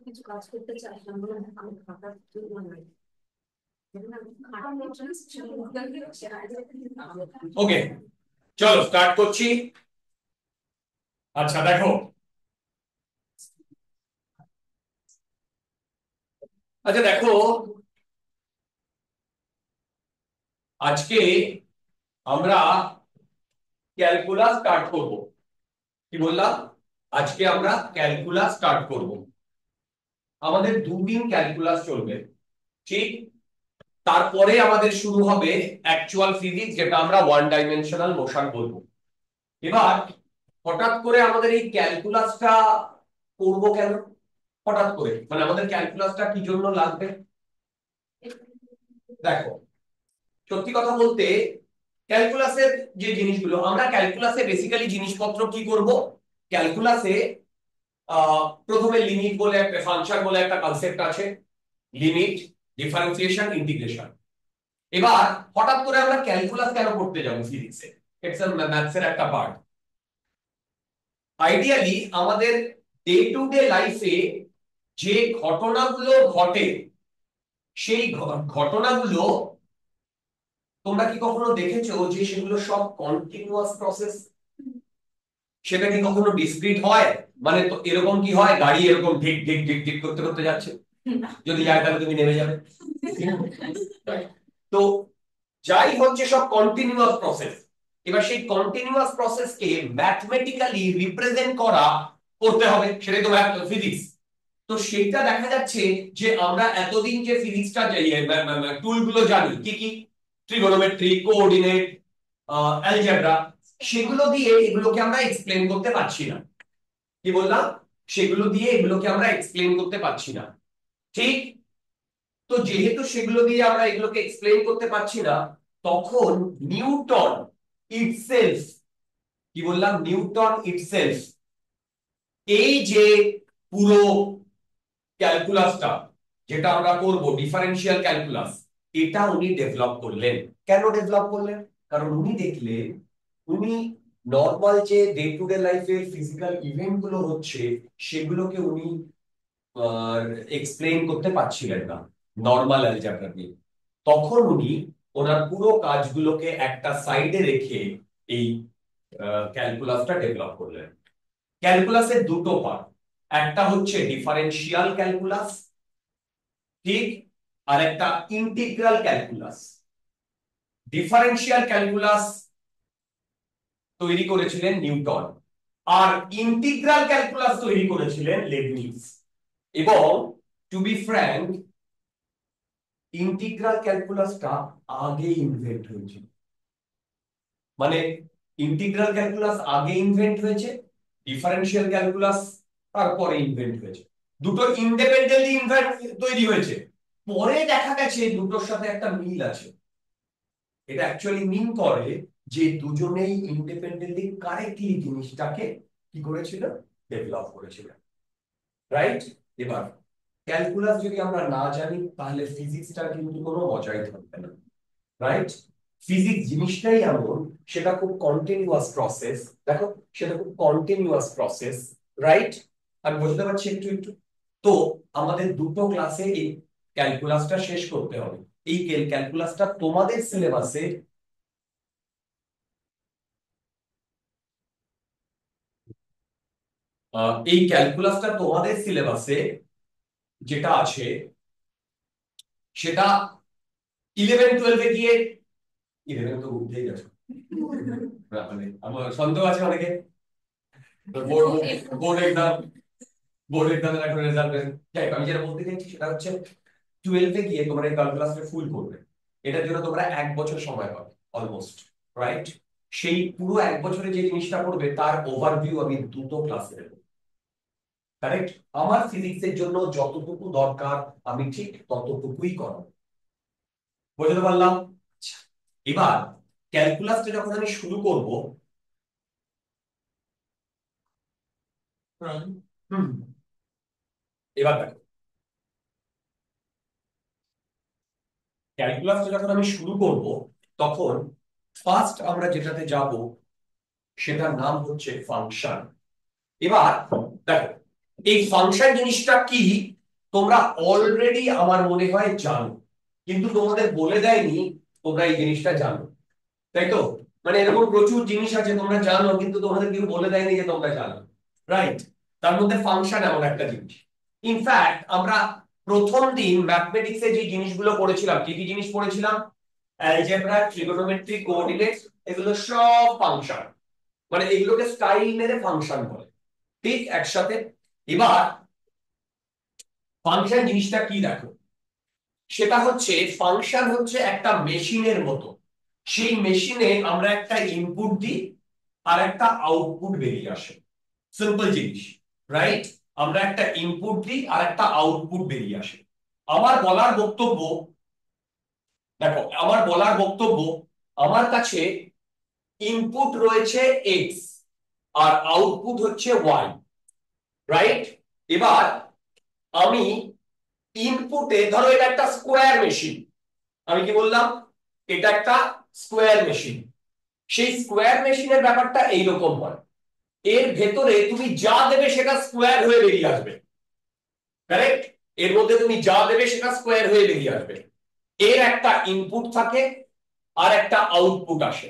কিছু কাজ করতে চাইছিলাম বলে আমি খাতার জন্য নাই। ওকে, চলো স্টার্ট করছি। আচ্ছা দেখো, আচ্ছা দেখো, আজকে আমরা ক্যালকুলাস স্টার্ট করব। কি বললাম? আজকে আমরা ক্যালকুলাস স্টার্ট করব। আমাদের দুদিন ক্যালকুলাস চলবে, ঠিক? তারপরে আমাদের শুরু হবে অ্যাকচুয়াল ফিজিক্স, যেটা আমরা ওয়ান ডাইমেনশনাল মোশন বলবো। এবার হঠাৎ করে আমাদের এই ক্যালকুলাসটা করব কেন? হঠাৎ করে মানে আমাদের ক্যালকুলাসটা কি জন্য লাগবে? দেখো, সত্যি কথা বলতে ক্যালকুলাসের যে জিনিসগুলো, আমরা ক্যালকুলাসে বেসিক্যালি জিনিসপত্র কি করব? ক্যালকুলাসে প্রথমে লিমিট বলে একটা ফাংশন বলে একটা কনসেপ্ট আছে। Limit, differentiation, integration. এবার হঠাৎ করে আমরা ক্যালকুলাস কেন করতে যাব ফিজিক্সে? ইটস আ ম্যাথসের একটা পার্ট। আইডিয়ালি আমাদের ডে টু ডে লাইফে যে ঘটনাগুলো ঘটে, সেই ঘটনাগুলো তোমরা কি কখনো দেখেছো যে সেগুলো সব কন্টিনিউয়াস প্রসেস? সেটা কি কখনো ডিসক্রিট হয়? মানে তো এরকম কি হয়, গাড়ি এরকম ঢিক ঢিক ঢিক ঢিক করতে করতে যাচ্ছে, যদি যায় তাহলে তুমি নেমে যাবে। তো যাই হচ্ছে সব কন্টিনিউয়াস প্রসেস। এবার সেই কন্টিনিউয়াস প্রসেসকে ম্যাথমেটিক্যালি রিপ্রেজেন্ট করতে হবে, সেটাই তো ফিজিক্স। তো সেটা দেখা যাচ্ছে যে আমরা এতদিন যে ফিজিক্সটা টুল গুলো জানি, কি কি? ট্রিগোনোমেট্রি, কোঅর্ডিনেট, অ্যালজেব্রা, সেগুলো দিয়ে এগুলোকে আমরা এক্সপ্লেন করতে পারছি না। কি বললাম? সেগুলো দিয়ে এগুলোকে আমরা এক্সপ্লেন করতে পারছি না, ঠিক? তো যেহেতু সেগুলো দিয়ে আমরা এগুলোকে এক্সপ্লেন করতে পারছি না, তখন নিউটন ইটসেলফ, কি বললাম, নিউটন ইটসেলফ এই যে পুরো ক্যালকুলাসটা যেটা আমরা করব, ডিফারেন্সিয়াল ক্যালকুলাস, এটা উনি ডেভেলপ করলেন। কেন ডেভেলপ করলেন? কারণ উনি দেখলেন, উনি নর্মাল যে ডে টু ডে লাইফের ফিজিক্যাল ইভেন্ট গুলো হচ্ছে, সেগুলোকে উনি এক্সপ্লেন করতে পারছিলেন না নর্মাল অ্যালজেব্রা দিয়ে। তখন উনি ওনার পুরো কাজগুলোকে একটা সাইডে রেখে এই ক্যালকুলাসটা ডেভেলপ করলেন। ক্যালকুলাসের দুটো পার্ট, একটা হচ্ছে ডিফারেন্সিয়াল ক্যালকুলাস, ঠিক? আর একটা ইন্টিগ্রাল ক্যালকুলাস। ডিফারেন্সিয়াল ক্যালকুলাস তৈরি করেছিলেন নিউটন, আর ইন্টিগ্রাল ক্যালকুলাস তৈরি করেছিলেন লেবনিজ। এবং টু বি ফ্র্যাঙ্ক, ইন্টিগ্রাল ক্যালকুলাসটা আগে ইনভেন্ট হয়েছিল। মানে ইন্টিগ্রাল ক্যালকুলাস আগে ইনভেন্ট হয়েছে, ডিফারেন্সিয়াল ক্যালকুলাস তারপরে ইনভেন্ট হয়েছে। দুটো ইন্ডিপেন্ডেন্টলি ইনভেন্ট তৈরি হয়েছে। পরে দেখা গেছে দুটোর সাথে একটা মিল আছে। এটা অ্যাকচুয়ালি মিন করে যে দুজনেই ইন্ডিপেন্ডেন্টলি কারেক্টলি জিনিসটাকে কি করেছিল, ডেভেলপ করেছিল। রাইট? এবার ক্যালকুলাস যদি আমরা না জানি, তাহলে ফিজিক্সটার কিন্তু কোনো মজাই থাকবে না। রাইট? ফিজিক্স জিনিসটাই এমন, সেটা খুব কন্টিনিউয়াস প্রসেস। দেখো, সেটা খুব কন্টিনিউয়াস প্রসেস। রাইট? আমি বুঝতে পারছি একটু একটু। তো আমাদের দুটো ক্লাসে এই ক্যালকুলাসটা শেষ করতে হবে। এই ক্যালকুলাসটা তোমাদের সিলেবাসে, এই ক্যালকুলাসটা তোমাদের সিলেবাসে যেটা আছে, সেটা 11-12-এ গিয়ে, 11 তো উঠেই গেছে, মানে আমার সন্দেহ আছে অনেকে বোর্ড এক্সাম, বোর্ড এক্সামের এখন রেজাল্ট বের। যাই হোক, আমি যেটা বলতে চাইছি সেটা হচ্ছে 12-এ গিয়ে তোমরা এই ক্যালকুলাসটা ফুল করবে। এটার জন্য তোমরা 1 বছর সময় পাবে অলমোস্ট। রাইট? সেই পুরো 1 বছরে যে জিনিসটা করবে তার ওভারভিউ আমি দুটো ক্লাসে দেবো। কারেক্ট? আমার ফিজিক্সের জন্য যতটুকু দরকার আমি ঠিক ততটুকুই করাবো। বুঝতে পারলাম? আচ্ছা, এবার ক্যালকুলাসটা যখন আমি শুরু করব, হুম, এবার দেখো, ক্যালকুলাসটা যখন আমি শুরু করব, তখন ফার্স্ট আমরা যেটাতে যাব সেটার নাম হচ্ছে ফাংশন। এবার দেখো এই ফাংশন জিনিসটা কি তোমরা অলরেডি আমার মনে হয় জানো, কিন্তু তোমাদের বলে দেয়নি তোমরা এই জিনিসটা জানো, তাই তো? মানে এরকম প্রচুর জিনিস আছে তোমরা জানো কিন্তু তোমাদের কেউ বলে দেয়নি যে তোমরা জানো, রাইট? তার মধ্যে ফাংশন এমন একটা জিনিস। ইনফ্যাক্ট আমরা প্রথম দিন ম্যাথমেটিক্সে যে জিনিসগুলো পড়েছিলাম, কি কি জিনিস পড়েছিলাম? অ্যালজেব্রা, ট্রিগোনোমেট্রি, কোঅর্ডিনেটস, এগুলো সব ফাংশন, মানে এগুলোকে স্টাইল মেরে ফাংশন বলে, ঠিক একসাথে। এবার ফাংশন জিনিসটা কি দেখো, সেটা হচ্ছে ফাংশন হচ্ছে একটা মেশিনের মতো। সেই মেশিনে আমরা একটা ইনপুট দিই আর একটা আউটপুট বেরিয়ে আসে, সিম্পল জিনিস, রাইট? আমরা একটা ইনপুট দিই আর একটা আউটপুট বেরিয়ে আসে। আমার বলার বক্তব্য, দেখো আমার বলার বক্তব্য, আমার কাছে ইনপুট রয়েছে এক্স আর আউটপুট হচ্ছে ওয়াই, রাইট? এবার আমি ইনপুটে, ধরো এটা একটা স্কোয়ার মেশিন, আমি কি বললাম? এটা একটা স্কোয়ার মেশিন। সেই স্কোয়ার মেশিনের ব্যাপারটা এইরকম হয়, এর ভেতরে তুমি যা দেবে সেটা স্কোয়ার হয়ে বেরিয়ে আসবে, কারেক্ট? এর মধ্যে তুমি যা দেবে সেটা স্কোয়ার হয়ে বেরিয়ে আসবে। এর একটা ইনপুট থাকে আর একটা আউটপুট আসে।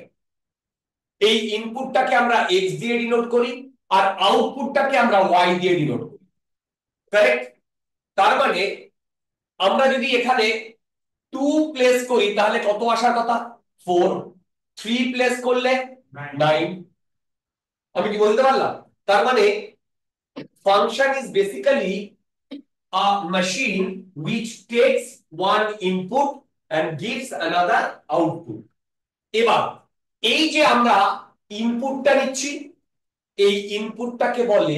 এই ইনপুটটাকে আমরা এক্স দিয়ে ডিনোট করি আর আউটপুটটাকে আমরা ওয়াই দিয়ে ডিনোট করি, কারেক্ট? তার মানে আমরা যদি এখানে 2 প্লেস করি তাহলে কত আসার কথা? 4। 3 প্লেস করলে 9। আমি কি বলতে পারলাম? তার মানে function is basically a machine which takes one input and gives another output. এবার এই যে আমরা ইনপুটটা নিচ্ছি, এই ইনপুটটাকে বলে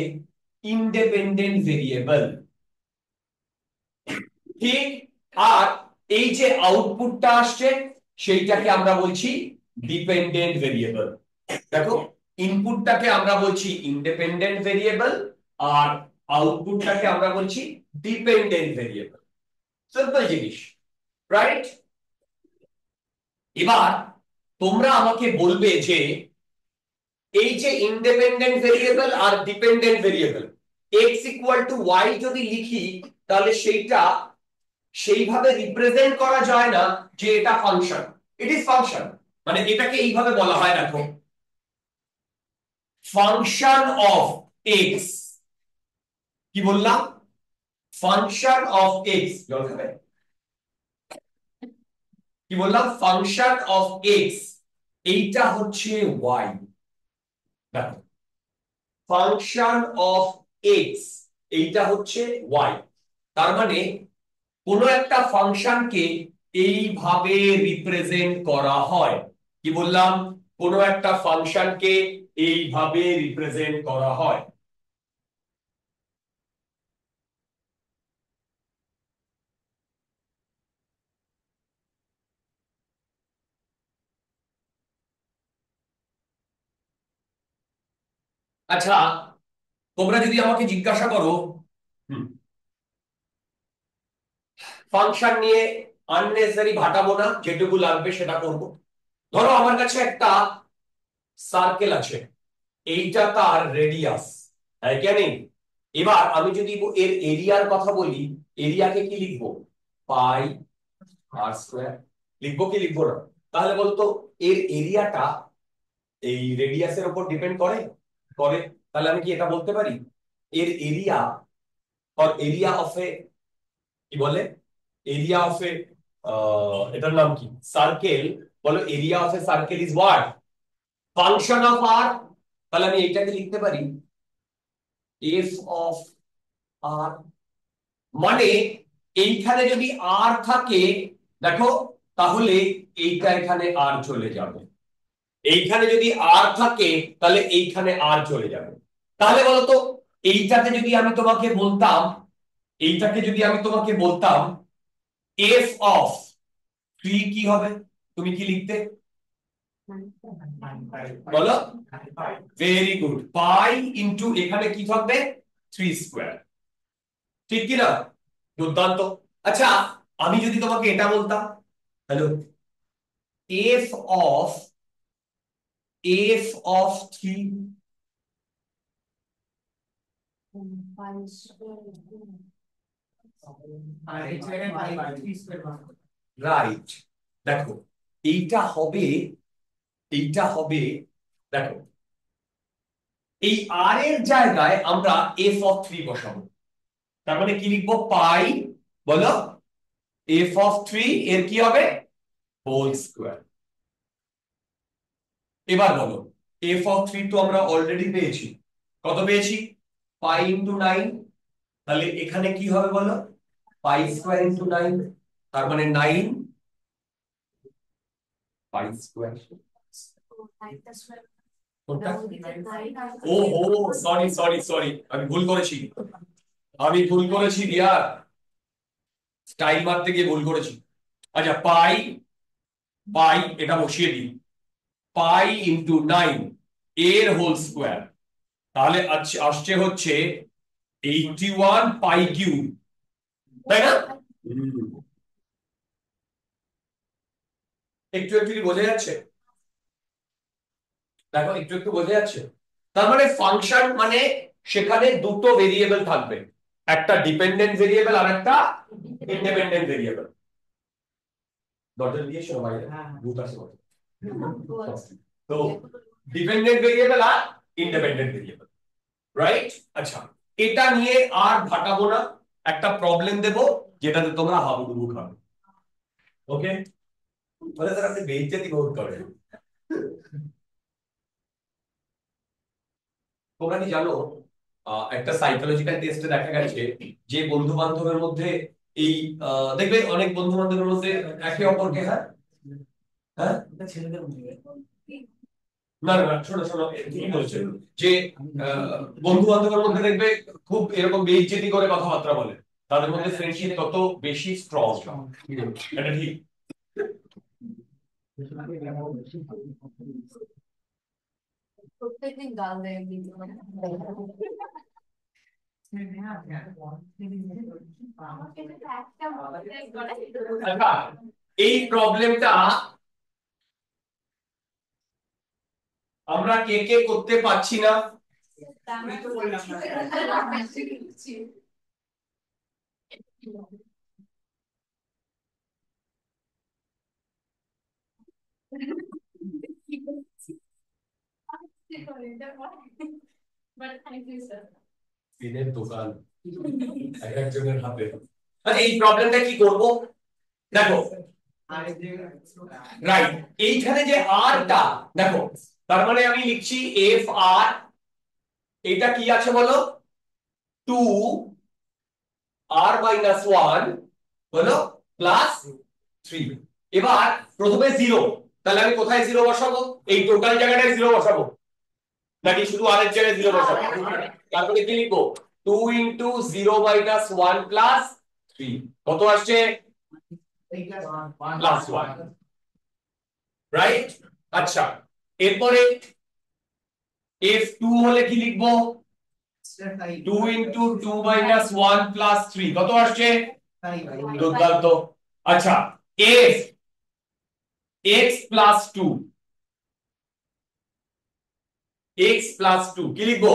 ইন্ডিপেন্ডেন্ট ভেরিয়েবল, ঠিক? আর এই যে আউটপুটটা আসছে সেইটাকে আমরা বলছি ডিপেন্ডেন্ট ভেরিয়েবল। দেখো ইনপুটটাকে আমরা বলছি ইন্ডিপেন্ডেন্ট ভেরিয়েবল আর আউটপুটটাকে আমরা বলছি ডিপেন্ডেন্ট ভেরিয়েবল, সিম্পল জিনিস, রাইট? এবার তোমরা আমাকে বলবে যে এই যে ইন্ডিপেন্ডেন্ট ভেরিয়েবল আর dependent variable, x equal to y যদি লিখি তাহলে সেইটা সেইভাবে রিপ্রেজেন্ট করা যায় না যে এটা ফাংশন। ইট ইজ ফাংশন, মানে এটাকে এইভাবে বলা হয়, দেখো ফাংশন অফ এক্স। কি বললাম? Function of x. জল খাবে? কি বললাম? ফাংশন অফ এক্স, এইটা হচ্ছে ওয়াই। দেখো ফাংশন অফ এক্স এইটা হচ্ছে ওয়াই। তার মানে কোন একটা ফাংশনকে এইভাবে রিপ্রেজেন্ট করা হয়। কি বললাম? কোন একটা ফাংশনকে এইভাবে রিপ্রেজেন্ট করা হয়। আচ্ছা তোমরা যদি আমাকে জিজ্ঞাসা করো ফাংশন নিয়ে, আননেসেসারি ভাটাবো না, যেটুকু লাগবে সেটা করব। ধরো আমার কাছে একটা সার্কেল আছে, এইটা তার রেডিয়াস, তাই কি নেই? এবার আমি যদি এর এরিয়ার কথা বলি, এরিয়াকে কি লিখবো? পাই আর স্কয়ার। লিখবো কি লিখবো না? তাহলে বলতো এর এরিয়াটা এই রেডিয়াসের উপর ডিপেন্ড করে? করে। তাহলে আমি কি এটা বলতে পারি এর এরিয়া, আর এরিয়া অফ এ, কি বলে, এরিয়া অফ এ, এটার নাম কি, সার্কেল, বলো area of a circle is what? Function of r. তাহলে আমি এইটাকে লিখতে পারি এফ অফ আর। মানে এইখানে যদি আর থাকে, দেখো, তাহলে এইটা এখানে আর চলে যাবে। এইখানে যদি আর থাকে তাহলে এইখানে আর চলে যাবে। তাহলে বলতো এইটাকে যদি আমি তোমাকে বলতাম, এইটাকে যদি আমি তোমাকে বলতাম এফ অফ 3 কি হবে? তুমি কি লিখতে? বলো। ভেরি গুড, পাই ইনটু এখানে কি থাকবে? 3 স্কয়ার, ঠিক কি না? দুর্দান্ত। আচ্ছা আমি যদি তোমাকে এটা বলতাম, hello, F of, F of 3, right, দেখো এইটা হবে, এইটা হবে, দেখো এই আর এর জায়গায় আমরা এফ অফ 3 বসাবো, তার মানে কি লিখবো, পাই, বলো, এফ অফ 3 এর কি হবে, হোল স্কোয়ার। এবার বলো, এফ অফ 3 তো আমরা অলরেডি পেয়েছি, কত পেয়েছি, পাই ইন্টু 9, তাহলে এখানে কি হবে বলো, পাই স্কোয়ার ইন্টু 9, তার মানে 9 পাই স্কোয়ার। কোনটা, ও ও সরি সরি সরি, আমি ভুল করেছি, আমি ভুল করেছি রিয়া, স্টাইল মারতে গিয়ে ভুল করেছি। আচ্ছা পাই, পাই এটা বসিয়ে দিই, পাই ইন্টু 9 এর হোল স্কোয়ার, তাহলে আসছে হচ্ছে 81 পাই কিউব, তাই না? একটু একটু কি বোঝা যাচ্ছে, দেখো একটু একটু বোঝা যাচ্ছে। তার মানে ফাংশন মানে সেখানে দুটো ভেরিয়েবল থাকবে, একটা ডিপেন্ডেন্ট ভেরিয়েবল আর একটা ইন্ডিপেন্ডেন্ট ভেরিয়েবল। দরজা দিয়েছো বাইরে, ভূত আছে বলে। তো ডিপেন্ডেন্ট ভেরিয়েবল আর ইন্ডিপেন্ডেন্ট ভেরিয়েবল, রাইট? আচ্ছা, এটা নিয়ে আর ভাটাবো না, একটা প্রবলেম দেব যেটাতে তোমরা হাবুডুবু খাবে, ওকে? বলে স্যার আপনি বেইজ্জতি বহুত করেন। তোমরা কি জানো, একটা সাইকোলজিক্যাল টেস্টে দেখা গেছে যে বন্ধু বান্ধবের মধ্যে এই দেখবে অনেক বন্ধু বান্ধবের মধ্যে একে অপরকে, হ্যাঁ হ্যাঁ, না না না, শোনো শোনো, কি বলছে যে বন্ধু বান্ধবের মধ্যে দেখবে খুব এরকম বেইজ্জতি করে কথাবার্তা বলে, তাদের মধ্যে ফ্রেন্ডশিপ তত বেশি স্ট্রং, এটা ঠিক? প্রত্যেকদিন গাল দেয় আচ্ছা, এই প্রবলেমটা আমরা কে কে করতে পারছি না? দিনের দোকান এক একজনের হাতে। আচ্ছা এই প্রবলেমটা কি করব, দেখো রাইট, এইখানে যে আর টা দেখো, তার মানে আমি লিখছি এফ আর, এটা কি আছে বলো, 2 আর মাইনাস 1 হলো প্লাস 3। এবার প্রথমে 0, তাহলে আমি কোথায় 0 বসাবো, এই টোটাল জায়গাটায় 0 বসাবো নাকি শুধু আর এর জায়গায় 0 বসাবো? তারপরে কি লিখবো, 2 ইনটু 0 মাইনাস 1 প্লাস 3, কত আসছে, প্লাস 1, রাইট? আচ্ছা, এরপরে f2 হলে কি লিখবো, 2 ইনটু 2 মাইনাস 1 প্লাস 3, কত আসছে, দুর্দান্ত। আচ্ছা, f x plus 2, x plus 2 কি লিখবো,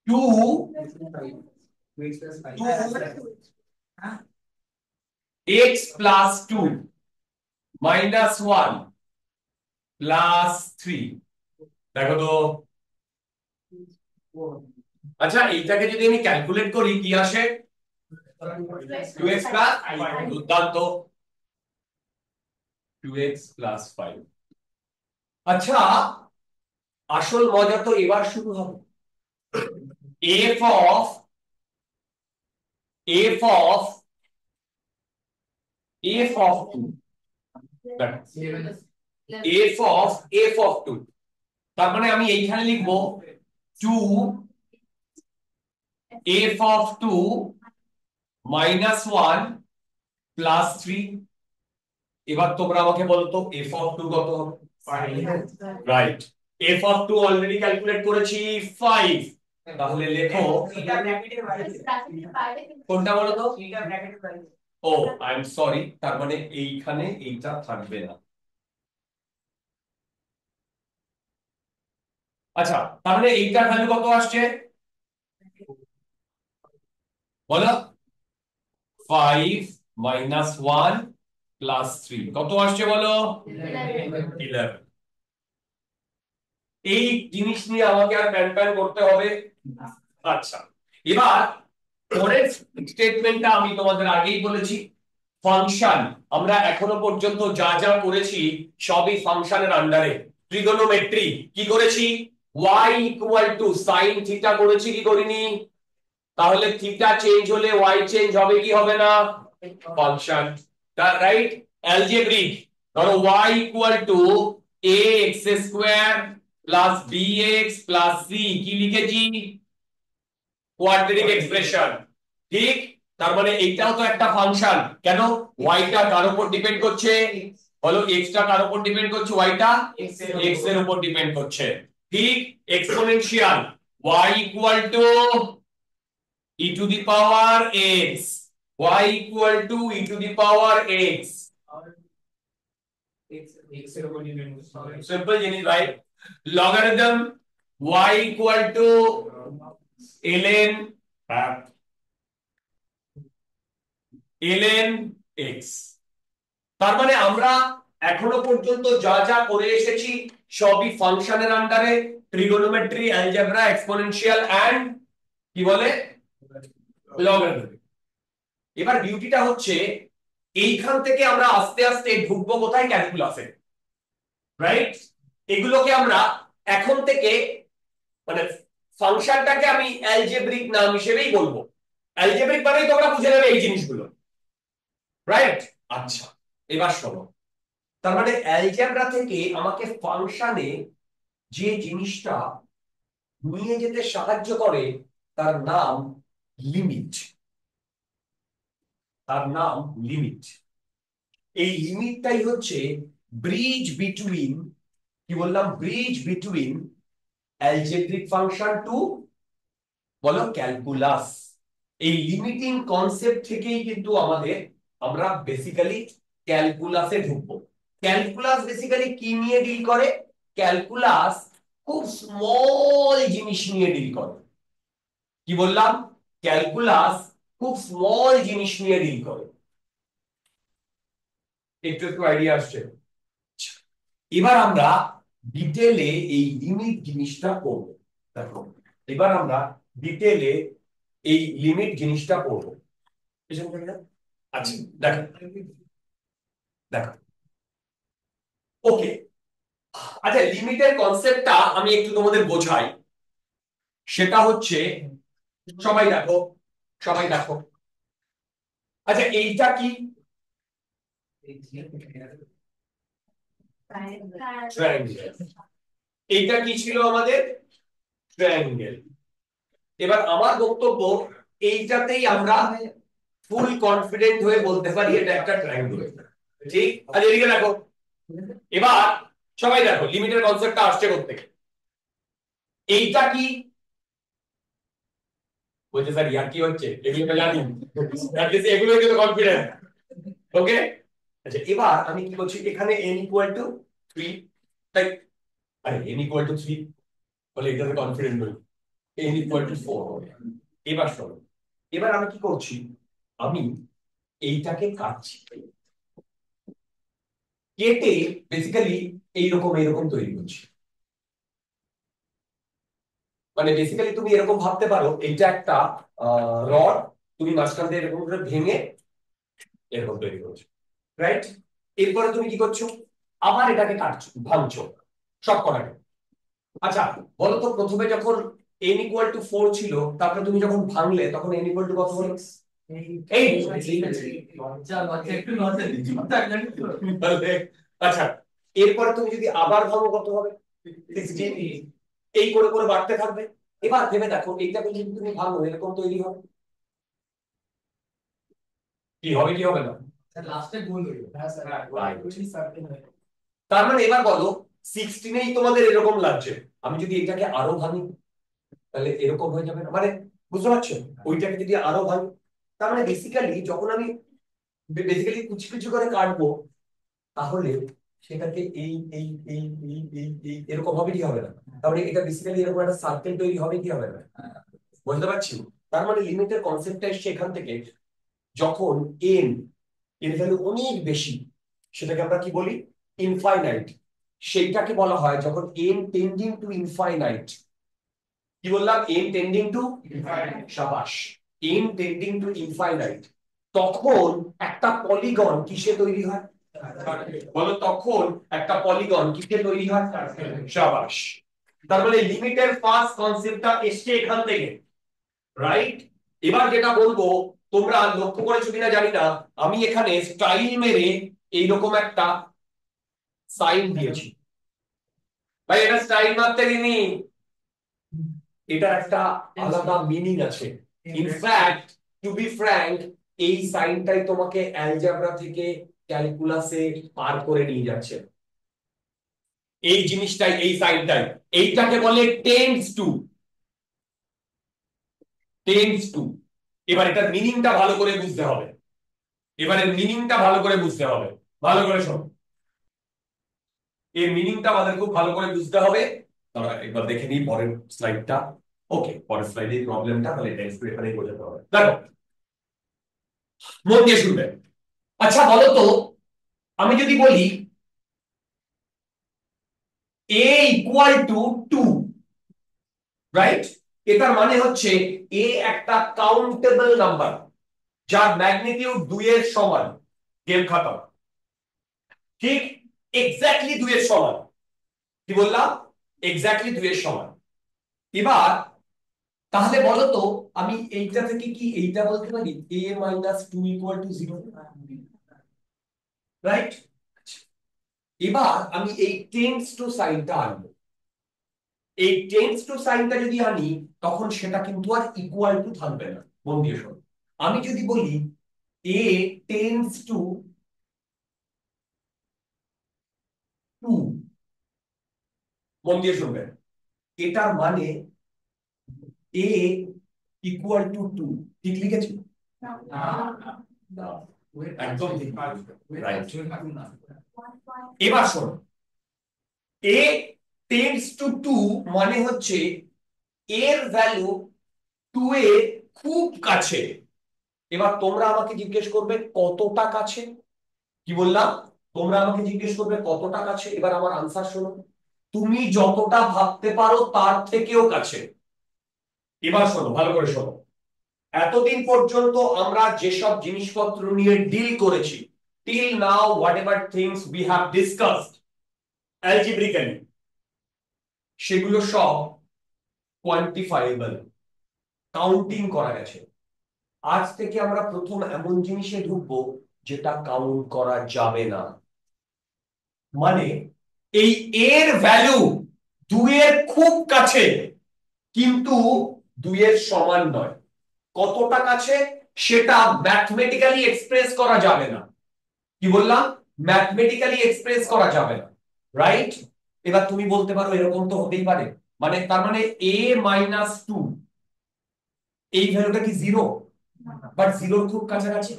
2 x প্লাস 2 মাইনাস 1 প্লাস 3, দেখো তো। আচ্ছা এইটাকে যদি আমি ক্যালকুলেট করি কি আসে, 2x প্লাস, দুর্দান্ত, 2x প্লাস 5। আচ্ছা, আসল মজা তো এবার শুরু হবে, f of f of f of 2, f of 2, তার মানে আমি এইখানে লিখবো 2 f of 2 মাইনাস 1 প্লাস 3। এবার তোমরা আমাকে বলো তো f of 2 কত হবে, right, f of 2 already calculate করেছি 5, তাহলে লেখো, কোনটা বলো তো, ও আই এম সরি, তার মানে এইখানে এইটা থাকবে না। আচ্ছা, তাহলে এইটার ভ্যালু কত আসছে, বলো 5 - 1 + 3 কত আসছে বলো? 11। এই জিনিস নিয়ে আমাকে আর প্যান প্যান করতে হবে? আচ্ছা, এবার পরের স্টেটমেন্টটা আমি তোমাদের আগেই বলেছি, ফাংশন। আমরা এখনো পর্যন্ত যা যা করেছি সবই ফাংশনের আন্ডারে। ট্রিগোনোমেট্রি কি করেছি? y sin থিটা করেছি কি করিনি? তাহলে থিটা চেঞ্জ হলে y চেঞ্জ হবে কি হবে না? Function, right? অ্যালজেব্রিক, ধরো y ax² + bx + c কি লিখেছি? কোয়াড্রেটিক এক্সপ্রেশন, ঠিক? তার মানে এইটাও তো একটা ফাংশন। কেন? y টা কার উপর ডিপেন্ড করছে? বলো x টা কার উপর ডিপেন্ড করছে? y টা x এর উপর ডিপেন্ড করছে, ঠিক? Exponential y e⁻x, y e⁻x, simple জিনিস ভাই। Logarithm y ln x। তার মানে আমরা এখনো পর্যন্ত যা যা করে এসেছি সবই ফাংশনের আন্ডারে, ট্রিগোনোমেট্রি, অ্যালজেব্রা, এক্সপোনেনশিয়াল এন্ড কি বলে লগারিদম। এবার বিউটিটা হচ্ছে এইখান থেকে আমরা আস্তে আস্তে ঢুকবো কোথায়? ক্যালকুলাসে, রাইট? এগুলোকে আমরা এখন থেকে মানে ফাংশনটাকে আমি অ্যালজেব্রিক নাম হিসেবেই বলবো। অ্যালজেব্রিক মানেই তোমরা বুঝে নেবে এই জিনিসগুলো, রাইট? আচ্ছা, এবার শোনো, তার মানে অ্যালজেব্রা থেকে আমাকে ফাংশনে যে জিনিসটা নিয়ে যেতে সাহায্য করে তার নাম লিমিট। তার নাম লিমিট। এই লিমিটটাই হচ্ছে ব্রিজ বিটুইন, কি বললাম? Bridge between algebraic function to বলো ক্যালকুলাস। এই লিমিটিং কনসেপ্ট থেকেই কিন্তু আমরা বেসিক্যালি ক্যালকুলাসে ঢুকবো। ক্যালকুলাস বেসিক্যালি কি নিয়ে ডিল করে? ক্যালকুলাস খুব স্মল জিনিস নিয়ে ডিল করে। কি বললাম? ক্যালকুলাস খুব স্মল জিনিস নিয়ে ডিল করে। একটু একটু আইডিয়া আসছে? এবার আমরা ডিটেলে এই লিমিট জিনিসটা করব। দেখো, এবার আমরা ডিটেলে এই লিমিট জিনিসটা করব। আচ্ছা, দেখো দেখো, ওকে। আচ্ছা, লিমিটের কনসেপ্টটা আমি একটু তোমাদের বোঝাই। সেটা হচ্ছে, সবাই দেখো, সবাই দেখো। আচ্ছা, এইটা কি? ট্রায়াঙ্গেল। এইটা কি ছিল আমাদের? ট্রায়াঙ্গেল। এবার আমার বক্তব্য, এইটাতেই আমরা ফুল কনফিডেন্ট হয়ে বলতে পারি এটা একটা ট্রায়াঙ্গেল, ঠিক? আচ্ছা, এদিকে দেখো। এবার সবাই দেখো লিমিটের কনসেপ্টটা আসছে কোত্থেকে। এইটা কি? বলছে স্যার ইয়ার কি হচ্ছে, এগুলো তো জানি, এগুলো কিন্তু কনফিডেন্ট। ওকে, আচ্ছা, এবার আমি কি করছি, এখানে n = 3, তাই? আরে n = 3 বলে এটাতে কনফিডেন্ট বলি, n = 4 হবে। এবার শোনো, এবার আমি কি করছি, আমি এইটাকে কাটছি, কেটে বেসিক্যালি এইরকম এইরকম তৈরি করছি। মানে বেসিক্যালি তুমি এরকম ভাবতে পারো, এইটা একটা রড, তুমি মাঝখান দিয়ে এরকম করে ভেঙে এরকম তৈরি করছো, রাইট? এরপরে তুমি কি করছো? আবার এটাকে কাটছো, ভাঙছো, সব কটাকে। আচ্ছা, বলো তো, প্রথমে যখন n = 4 ছিল, তারপরে তুমি যখন ভাঙলে তখন n = কত হলো? 8। আচ্ছা, এরপরে তুমি যদি আবার ভাঙো কত হবে? 16। এই করে করে বাড়তে থাকবে। এবার ভেবে দেখো, এইটাকে যদি তুমি ভাঙো এরকম তৈরি হবে, কি হবে কি হবে না? লাস্টে গোল হয়ে যাবে। হ্যাঁ স্যার, তার মানে এবার বলো, 16এই তোমাদের এরকম লাগছে, আমি যদি এটাকে আরো ভাঙি তাহলে এরকম হয়ে যাবে না? মানে বুঝতে পারছো? ওইটাকে যদি আরো ভাঙি, তার মানে বেসিক্যালি যখন আমি বেসিক্যালি কুচি কুচি করে কাটবো, তাহলে সেটাকে এই এই এই এই এই এই এরকম হবে কি হবে না? তাহলে এটা বেসিক্যালি এরকম একটা সার্কেল তৈরি হবে কি হবে না? বুঝতে পারছি? তার মানে লিমিটের কনসেপ্টটা এসছে এখান থেকে, যখন এন এর ভ্যালু অনেক বেশি, সেটাকে আমরা কি বলি, ইনফাইনাইট। সেইটাকে বলা হয় যখন এন টেন্ডিং টু ইনফাইনাইট। কি বললাম? N tending to infinite. শাবাশ। এন টেন্ডিং টু ইনফাইনাইট, তখন একটা পলিগন কিসে তৈরি হয় বলো? তখন একটা পলিগন কিসে তৈরি হয়? শাবাশ। তার মানে লিমিটের ফার্স্ট কনসেপ্টটা এসছে এখান থেকে, রাইট? এবার যেটা বলবো, তোমরা লক্ষ্য করেছো কিনা জানি না, আমি এখানে স্টাইল মেরে এইরকম একটা সাইন দিয়েছি। ভাই এটা স্টাইল মারতে দিইনি, এটা একটা আলাদা মিনিং আছে। ইনফ্যাক্ট টু বি ফ্র্যাঙ্ক, এই সাইনটাই তোমাকে অ্যালজেব্রা থেকে ক্যালকুলাসে পার করে নিয়ে যাচ্ছে। এই জিনিসটাই, এই সাইনটাই, এইটাকে বলে টেন্ডস টু। Tends to. এবার এটার মিনিংটা ভালো করে বুঝতে হবে। এবারে মিনিংটা ভালো করে বুঝতে হবে, ভালো করে শোনো। এর মিনিংটা আমাদের খুব ভালো করে বুঝতে হবে। আমরা একবার দেখে নিই পরের স্লাইডটা। ওকে, পরের স্লাইডে প্রবলেমটা তাহলে এটা একটু এখানেই বোঝাতে হবে। দেখো, মন দিয়ে শুনবে। আচ্ছা বলো তো, আমি যদি বলি a ইকুয়াল টু 2, রাইট? এটার মানে হচ্ছে a একটা কাউন্টেবল নাম্বার যার ম্যাগনিটিউড 2 এর সমান। গেম খতম। ঠিক এক্স্যাক্টলি 2 এর সমান। কি বললাম? এক্স্যাক্টলি 2 এর সমান। এবার তাহলে বলো তো, আমি এইটা থেকে কি এইটা বলতে পারি a minus 2 equal to 0, right? এবার আমি এই টেন্ডস টু সাইনটা আনবো। এই টেন্ডস টু সাইনটা যদি আনি, তখন সেটা কিন্তু আর ইকুয়াল টু থাকবে না। মন দিয়ে শোনো, আমি যদি বলি a টেন্ডস টু 2, মন দিয়ে শুনবেন, এটার মানে a ইকুয়াল টু 2। ঠিক লিখেছি? না, একদম ঠিক, রাইট। এবার শোনো, a টেন্ডস টু 2 মানে হচ্ছে এর ভ্যালু 2 এর খুব কাছে। এবার তোমরা আমাকে জিজ্ঞেস করবে কতটা কাছে। কি বললাম? তোমরা আমাকে জিজ্ঞেস করবে কতটা কাছে। এবার আমার আনসার শোনো, তুমি যতটা ভাবতে পারো তার থেকেও কাছে। এবার শোনো, ভালো করে শোনো। এতদিন পর্যন্ত আমরা যেসব জিনিসপত্র নিয়ে ডিল করেছি, till now whatever things we have discussed algebraically, সেগুলো সব কোয়ান্টিফাইবল, কাউন্টিং করা গেছে। আজ থেকে আমরা প্রথম এমন জিনিসে ঢুকবো যেটা কাউন্ট করা যাবে না। মানে এই এর ভ্যালু 2 এর খুব কাছে, কিন্তু 2 এর সমান নয়। কতটা কাছে সেটা ম্যাথমেটিক্যালি এক্সপ্রেস করা যাবে না। কি বললাম? ম্যাথমেটিক্যালি এক্সপ্রেস করা যাবে না, রাইট? এবার তুমি বলতে পারো এরকম তো হতেই পারে, মানে তার মানে a মাইনাস 2 এই ভ্যালুটা কি 0? বাট 0 খুব কাছাকাছি,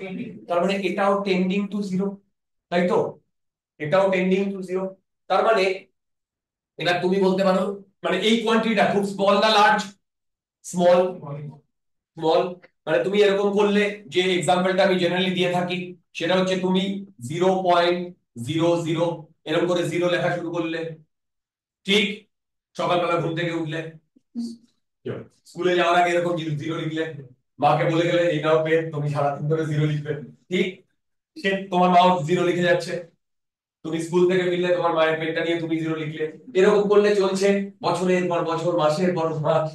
তার মানে এটাও টেন্ডিং টু 0, তাই তো? এটাও টেন্ডিং টু 0। তার মানে এবার তুমি বলতে পারো, মানে এই কোয়ান্টিটিটা খুব স্মল না লার্জ? স্মল। স্মল মানে তুমি এরকম করলে, যে এক্সাম্পলটা আমি জেনারেলি দিয়ে থাকি, সেটা হচ্ছে তুমি 0.00 এরকম করে 0 লেখা শুরু করলে, ঠিক? সকালবেলা ঘুম থেকে উঠলে, স্কুলে যাওয়ার আগে এরকম 0 লিখলে, মাকে বলে গেলে এই নাও পেন, তুমি সারাদিন ধরে 0 লিখবে, ঠিক? সে তোমার মাও 0 লিখে যাচ্ছে। তুমি স্কুল থেকে ফিরলে তোমার মায়ের পেনটা নিয়ে তুমি 0 লিখলে। এরকম করলে চলছে বছরের পর বছর, মাসের পর মাস,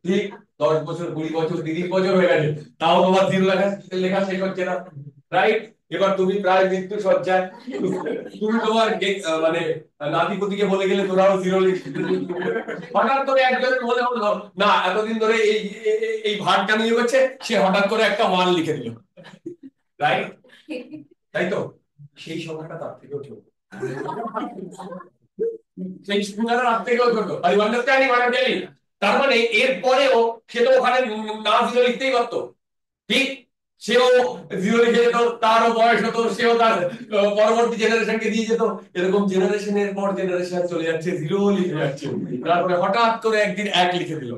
ঠিক? 10 বছর, 20 বছর, 30 বছর হয়ে গেছে, তাও তোমার 0 লেখা লেখা শেষ হচ্ছে না, রাইট? এবার তুমি প্রায় মৃত্যু সজ্জায়, তুমি তোমার মানে নাতিপুতিকে বলে গেলে তোরাও 0 লিখবে। হঠাৎ করে একজনের মনে হলো না, এতদিন ধরে এই এই ভাগটা নিয়ে গেছে, সে হঠাৎ করে একটা 1 লিখে দিল, রাইট? তাই তো? সেই সময়টা তার থেকেও ছোট, সেই সময়টা তার থেকেও ছোট। Are you understanding what I am telling? তার মানে এর পরেও সে তো ওখানে না 0 লিখতেই পারতো, ঠিক? সেও 0 লিখে যেত, তারও বয়স হতো, সেও তার পরবর্তী জেনারেশনকে দিয়ে যেত। এরকম জেনারেশনের পর জেনারেশন চলে যাচ্ছে, 0 লিখে যাচ্ছে, তারপরে হঠাৎ করে একদিন 1 লিখে দিল,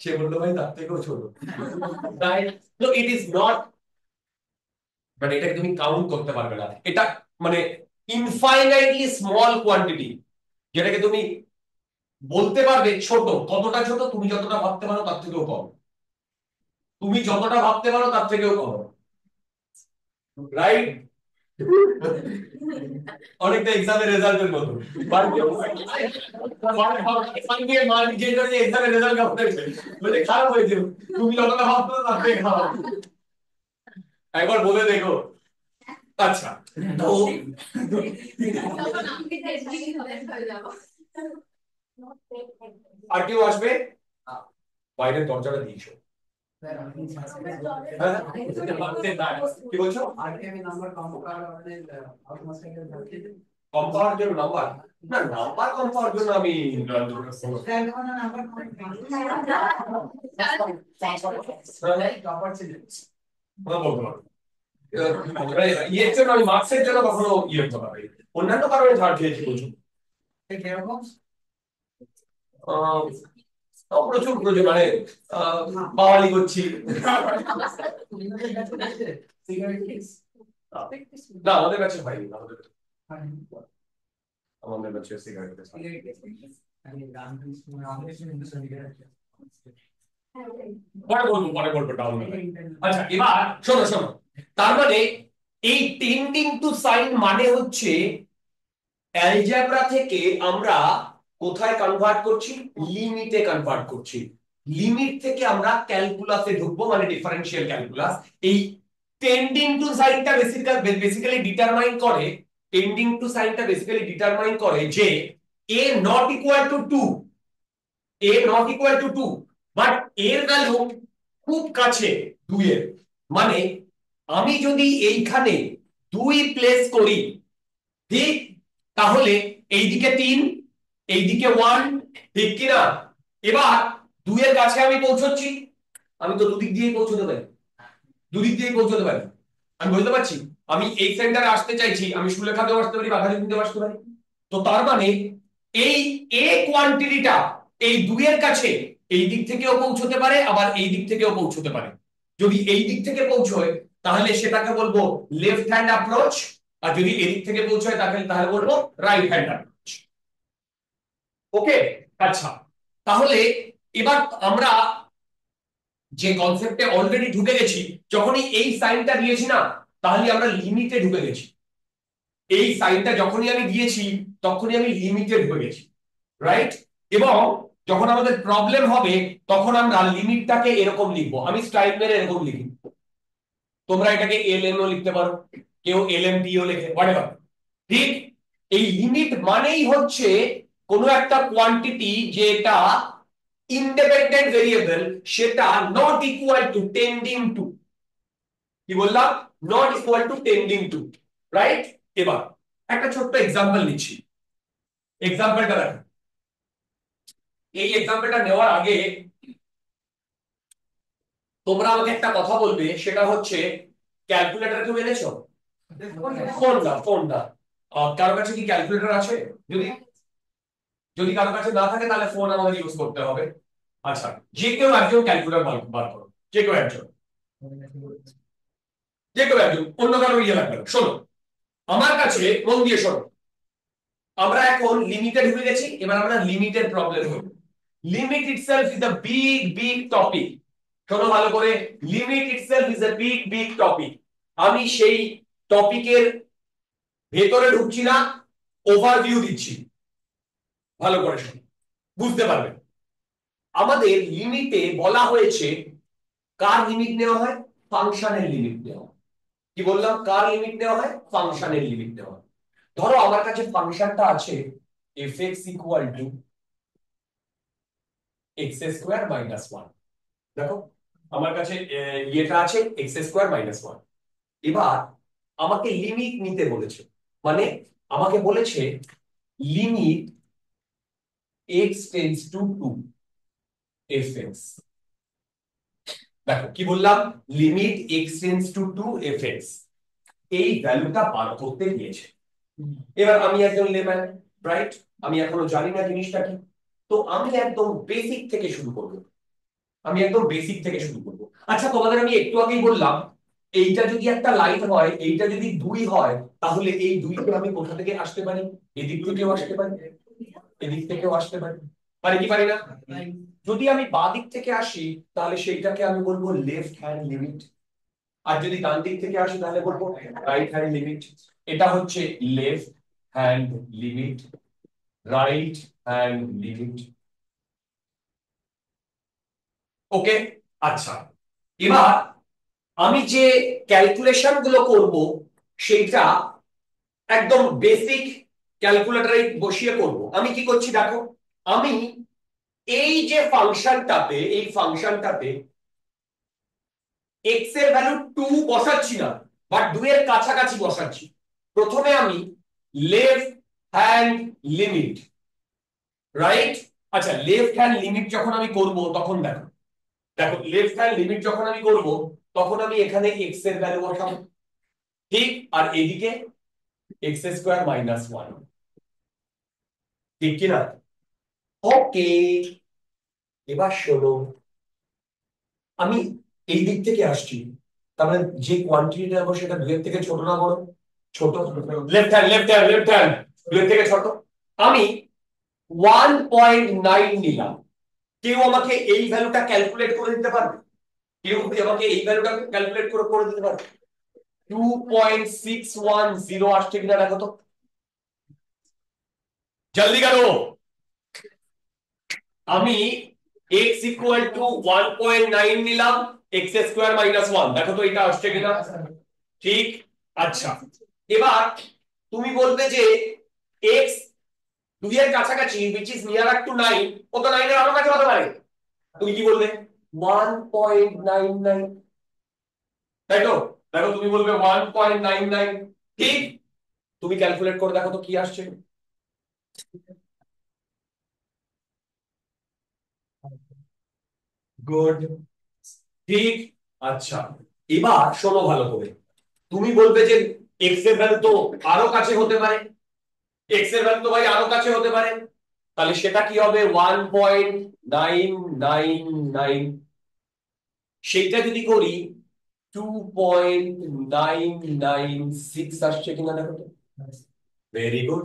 সে বললো ভাই তার থেকেও ছোট, রাইট? তো ইট ইজ নট, মানে এটাকে তুমি কাউন্ট করতে পারবে না, এটা মানে ইনফাইনাইটলি স্মল কোয়ান্টিটি, যেটাকে তুমি বলতে পারবে ছোট। কতটা ছোট? তুমি যতটা ভাবতে পারো তার থেকেও কম, তুমি যতটা ভাবতে পারো তার থেকেও কম, রাইট? অনেকটা এক্সামের রেজাল্টের মতো, এক্সামের রেজাল্ট কেমন হয়েছে, বলে খারাপ হয়েছে, তুমি যতটা ভাবতো তার থেকে খারাপ, একবার বলে দেখো। আচ্ছা, তো আর কেউ আসবে? বাইরের দরজাটা দিয়েছো? হ্যাঁ, কি বলছো? কম পাওয়ার জন্য নাম্বার, না নাম্বার কম পাওয়ার জন্য আমি বলতে পারবো ইয়ের জন্য, আমি মার্কসের জন্য কখনো ইয়ে করতে পারি, অন্যান্য কারণে ছাড় খেয়েছি প্রচুর। প্রচুর প্রচুর মানে বাওয়ালি করছি। না আমাদের কাছে হয়নি, আমাদের কাছে সিগারেট পরে বলবো ডাউন। আচ্ছা এবার শোনো শোনো, তার মানে এই টেন্ডিং টু সাইন মানে হচ্ছে অ্যালজেব্রা থেকে আমরা কোথায় কনভার্ট করছি? লিমিটে কনভার্ট করছি। লিমিট থেকে আমরা ক্যালকুলাসে ঢুকবো, মানে ডিফারেন্সিয়াল ক্যালকুলাস। এই টেন্ডিং টু সাইনটা বেসিক্যালি ডিটারমাইন করে, টেন্ডিং টু সাইনটা বেসিক্যালি ডিটারমাইন করে যে a not equal two 2, a not equal two 2, but এর ভ্যালু খুব কাছে 2 এর, মানে আমি যদি এইখানে 2 প্লেস করি, ঠিক, তাহলে এইদিকে 3, এইদিকে 1, ঠিক কি না? এবার 2 এর কাছে আমি পৌঁছচ্ছি, আমি তো দুদিক দিয়েই পৌঁছতে পারি, দুদিক দিয়েই পৌঁছতে পারি, আমি বুঝতে পারছি। আমি এই সেন্টারে আসতে চাইছি, আমি সুলেখাতেও আসতে পারি, বাঘাযতীনতেও আসতে পারি। তো তার মানে এই এ কোয়ান্টিটিটা এই 2 এর কাছে এই দিক থেকেও পৌঁছতে পারে, আবার এই দিক থেকেও পৌঁছতে পারে। যদি এই দিক থেকে পৌঁছয় তাহলে সেটাকে বলবো লেফট হ্যান্ড অ্যাপ্রোচ, আর যদি এদিক থেকে পৌঁছয় তাহলে বলবো রাইট হ্যান্ড অ্যাপ্রোচ। ওকে, আচ্ছা, তাহলে এবার আমরা যে কনসেপ্টে অলরেডি ঢুকে গেছি, যখনই এই সাইনটা দিয়েছি না, তাহলে আমরা লিমিটে ঢুকে গেছি। এই সাইনটা যখনই আমি দিয়েছি তখনই আমি লিমিটে ঢুকে গেছি, রাইট? এবং যখন আমাদের প্রবলেম হবে তখন আমরা লিমিটটাকে এরকম লিখবো, আমি স্টাইল মেরে এরকম লিখি, তোমরা এটাকে এলএম ও লিখতে পারো, কেউ এলএমটি ও লেখে, হোয়াটএভার, ঠিক? এই লিমিট মানেই হচ্ছে কোনো একটা কোয়ান্টিটি যেটা ইন্ডিপেন্ডেন্ট ভেরিয়েবল, সেটা not equal to tending to, কি বললাম? Not equal to tending to, right? এবার একটা ছোট্ট এক্সাম্পল নিচ্ছি, এক্সাম্পলটা দেখো। এই এক্সাম্পলটা নেওয়ার আগে তোমরা আমাকে একটা কথা বলবে, সেটা হচ্ছে ক্যালকুলেটর কেউ এনেছো? ফোনটা কারোর কাছে কি ক্যালকুলেটর আছে? যদি যদি কারোর কাছে না থাকে তাহলে ফোন আমাদের ইউজ করতে হবে। আচ্ছা, যে কেউ একজন ক্যালকুলেটর বার করো, যে কেউ একজন, যে কেউ একজন, অন্য কারো ইয়ে লাগবে না। শোনো আমার কাছে, মন দিয়ে শোনো, আমরা এখন লিমিটে ঢুকে গেছি, এবার আমরা লিমিটের প্রবলেম হবে। Limit itself is a big big topic. শোনো ভালো করে, limit itself is a big big topic. আমি সেই টপিকের ভেতরে ঢুকছি না, ওভারভিউ দিচ্ছি, ভালো করে শোনো, বুঝতে পারবে। আমাদের লিমিটে বলা হয়েছে, কার লিমিট নেওয়া হয়? ফাংশনের লিমিট নেওয়া হয়। কি বললাম? কার লিমিট নেওয়া হয়? ফাংশনের লিমিট নেওয়া হয়। ধরো আমার কাছে ফাংশনটা আছে fx equal to x square minus 1। দেখো আমার কাছে ইয়েটা আছে এক্স স্কোয়ার মাইনাস 1। এবার আমাকে লিমিট নিতে বলেছে, মানে আমাকে বলেছে limit x tends to 2 fx। দেখো কি বললাম, limit x tends to 2 fx, এই ভ্যালুটা বার করতে দিয়েছে। এবার আমি একজন লেম্যান, রাইট? আমি এখনো জানি না জিনিসটা কি, তো আমি একদম বেসিক থেকে শুরু করব। আমি একদম বেসিক থেকে শুরু করব। আচ্ছা তোমাদের আমি একটু আগেই বললাম এইটা যদি একটা লাইন হয়, এইটা যদি 2 হয়, তাহলে এই 2 কে আমি কোথা থেকে আসতে পারি? এদিক থেকেও আসতে পারি, এদিক থেকেও আসতে পারি, পারি কি পারি না? যদি আমি বাঁ দিক থেকে আসি তাহলে সেইটাকে আমি বলবো লেফট হ্যান্ড লিমিট, আর যদি ডান দিক থেকে আসি তাহলে বলবো রাইট হ্যান্ড লিমিট। এটা হচ্ছে left hand limit, right hand limit. Okay, আচ্ছা এবার আমি যে ক্যালকুলেশন গুলো করব সেইটা একদম বেসিক ক্যালকুলেটরে বসিয়ে করব। আমি কি করছি দেখো, আমি এই যে ফাংশনটাতে, এই ফাংশনটাতে এক্স এর ভ্যালু 2 বসাচ্ছি না, বাট 2 এর কাছাকাছি বসাচ্ছি। প্রথমে আমি লেফট হ্যান্ড লিমিট, রাইট। আচ্ছা লেফট হ্যান্ড লিমিট যখন আমি করব তখন দেখো, দেখো লেফট হ্যান্ড লিমিট যখন আমি করব তখন আমি এখানে এক্স এর ভ্যালু বসাবো, ঠিক, আর এদিকে এক্স স্কোয়ার মাইনাস 1, ঠিক কি না? ওকে, এবার শোনো, আমি এই দিক থেকে আসছি, তার মানে যে কোয়ান্টিটিটা নেবো সেটা 2 এর থেকে ছোট না বড়? ছোট। Left hand, left hand, left hand 2 এর থেকে ছোট। আমি 1.9 নিলাম। কেউ আমাকে এই ভ্যালুটা ক্যালকুলেট করে দিতে পারবে? কেউ আমাকে এই ভ্যালুটা ক্যালকুলেট করে করে দিতে পারবে? 2.610 আসছে কিনা দেখো তো, জলদি করো। আমি x ইকুয়াল টু 1.9 নিলাম, এক্স স্কোয়ার মাইনাস 1, দেখো তো এটা আসছে কিনা, ঠিক। আচ্ছা এবার তুমি বলবে যে x 2 এর কাছাকাছি which is nearer to 9, ও তো 9 এর আরো কাছে হতে পারে, তুমি কি বলবে? 1.99, তাই তো? দেখো তুমি বলবে 1.99, ঠিক। তুমি ক্যালকুলেট করে দেখো তো কি আসছে। গুড, ঠিক। আচ্ছা এবার শোনো ভালো করে, তুমি বলবে যে এক্স এর ভ্যালু তো আরো কাছে হতে পারে, এক্স এর ভ্যালু তো ভাই আরো কাছে হতে পারে, তাহলে সেটা কি হবে? 1.999, সেইটা যদি করি 2.996 আসছে কিনা দেখো তো। ভেরি গুড,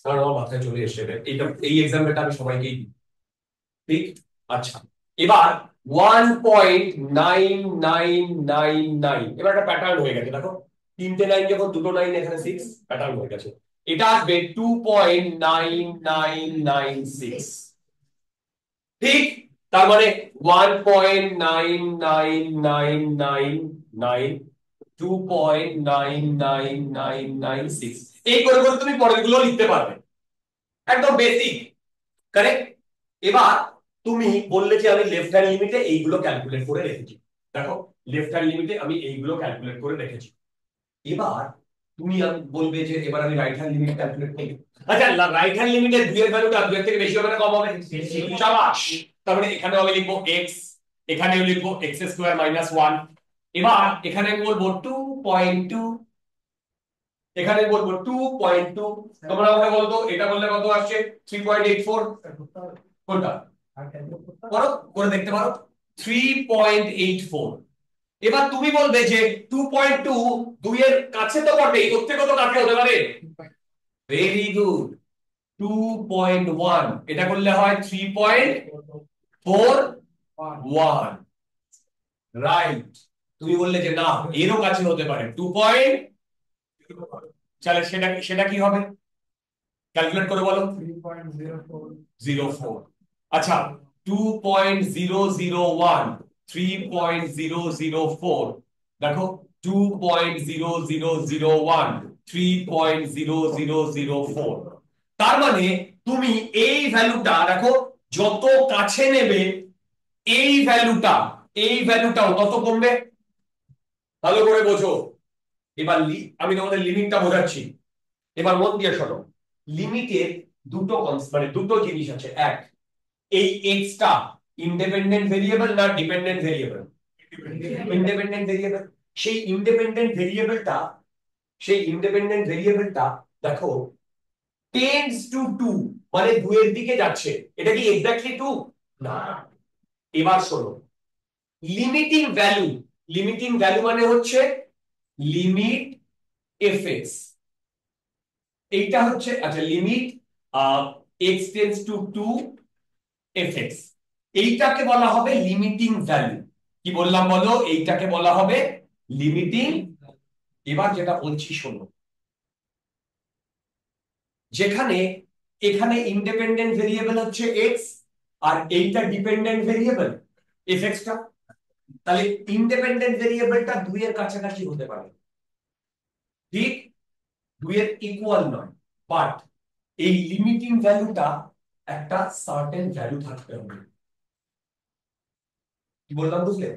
কারণ আমার মাথায় চলে এসেছে এটা, এই এক্সাম্পলটা আমি সবাইকেই দিই, ঠিক। আচ্ছা এবার 1.9999, এবার একটা প্যাটার্ন হয়ে গেছে দেখো, তিনটে লাইন যখন দুটো লাইন এখানে 6, প্যাটার্ন হয়ে গেছে। এটা আসবে 2.9996, ঠিক। তার মানে 1.99999, 2.99996, এই করে করে তুমি পরের গুলো লিখতে পারবে, একদম বেসিক, কারেক্ট। এবার তুমি বললে যে আমি লেফট হ্যান্ড লিমিটে এইগুলো ক্যালকুলেট করে রেখেছি, দেখো লেফট হ্যান্ড লিমিটে আমি এইগুলো ক্যালকুলেট করে রেখেছি। এবার তুমি বলবে যে এবার আমি রাইট হ্যান্ড লিমিট ক্যালকুলেট করি। আচ্ছা রাইট হ্যান্ড লিমিটে 2 এর ভ্যালুটা 2 এর থেকে বেশি হবে না কম হবে? শাবাশ, তার মানে এখানে আমি লিখবো x, এখানে লিখবো x স্কয়ার মাইনাস 1, এবার এখানে বলবো 2.2, এখানে বলবো 2.2, তোমরা আমাকে বলতো এটা বললে কত আসছে? 3.84, কোনটা করো, করে দেখতে পারো, 3.84। এবার তুমি বলবে যে 2.2 2 এর কাছে তো বটেই, ওর থেকে কত কাছে হতে পারে? ভেরি গুড, 2.1, এটা করলে হয় 3.41, রাইট। তুমি বললে যে না এরও কাছে হতে পারে 2 পয়েন্ট, তাহলে সেটা সেটা কি হবে? ক্যালকুলেট করে বলো। 3.04, আচ্ছা 2.001, 3.004, দেখো 2.0001, 3.0004, তার মানে তুমি এই ভ্যালুটা দেখো যত কাছে নেবে এই ভ্যালুটা, এই ভ্যালুটাও তত কমবে, ভালো করে বোঝো। এবার আমি তোমাদের লিমিটটা বোঝাচ্ছি, এবার মন দিয়ে শোনো। লিমিটের দুটো মানে দুটো জিনিস আছে, এক এই এক্স টা ইন্ডিপেন্ডেন্ট ভেরিয়েবল না ডিপেন্ডেন্ট ভেরিয়েবল? Independent variable. সেই ইন্ডিপেন্ডেন্ট ভেরিয়েবলটা, সেই ইন্ডিপেন্ডেন্ট ভেরিয়েবলটা দেখো টেন্ডস টু 2, মানে 2 এর দিকে যাচ্ছে, এটা কি এক্স্যাক্টলি 2? না, এবার শোনো, লিমিটিং ভ্যালু, লিমিটিং ভ্যালু মানে হচ্ছে লিমিট এফএক্স, এইটা হচ্ছে আচ্ছা limit x tends to 2 FX, এইটাকে বলা হবে লিমিটিং ভ্যালু। কি বললাম বলো? এইটাকে বলা হবে লিমিটিং। এবার যেটা বলছি শোনো, যেখানে এখানে ইন্ডিপেন্ডেন্ট ভেরিয়েবল হচ্ছে এক্স আর এইটা ডিপেন্ডেন্ট ভেরিয়েবল এফএক্স টা, তাহলে ইন্ডিপেন্ডেন্ট ভেরিয়েবলটা 2 এর কাছাকাছি হতে পারে, ঠিক 2 এর ইকুয়াল নয়, বাট এই লিমিটিং ভ্যালুটা একটা সার্টেন ভ্যালু থাকতে হবে। কি বললাম বুঝলে?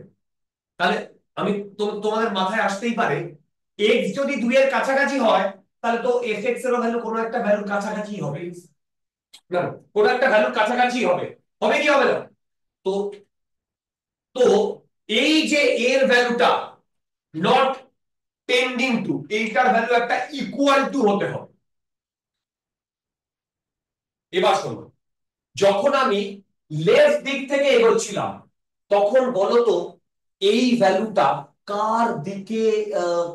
তাহলে আমি তোমাদের মাথায় আসতেই পারে এক্স যদি 2 এর কাছাকাছি হয় তাহলে তো এফএক্স এর ভ্যালু কোনো একটা ভ্যালুর কাছাকাছি হবে, না কোনো একটা ভ্যালুর কাছাকাছি হবে, হবে কি হবে না? তো তো এই যে এর ভ্যালুটা নট টেন্ডিং টু, এইটার ভ্যালু একটা ইকুয়াল টু হতে হবে। এবার শোনো, যখন আমি লেফট দিক থেকে এগোচ্ছিলাম তখন বলো তো এই ভ্যালুটা কার দিকে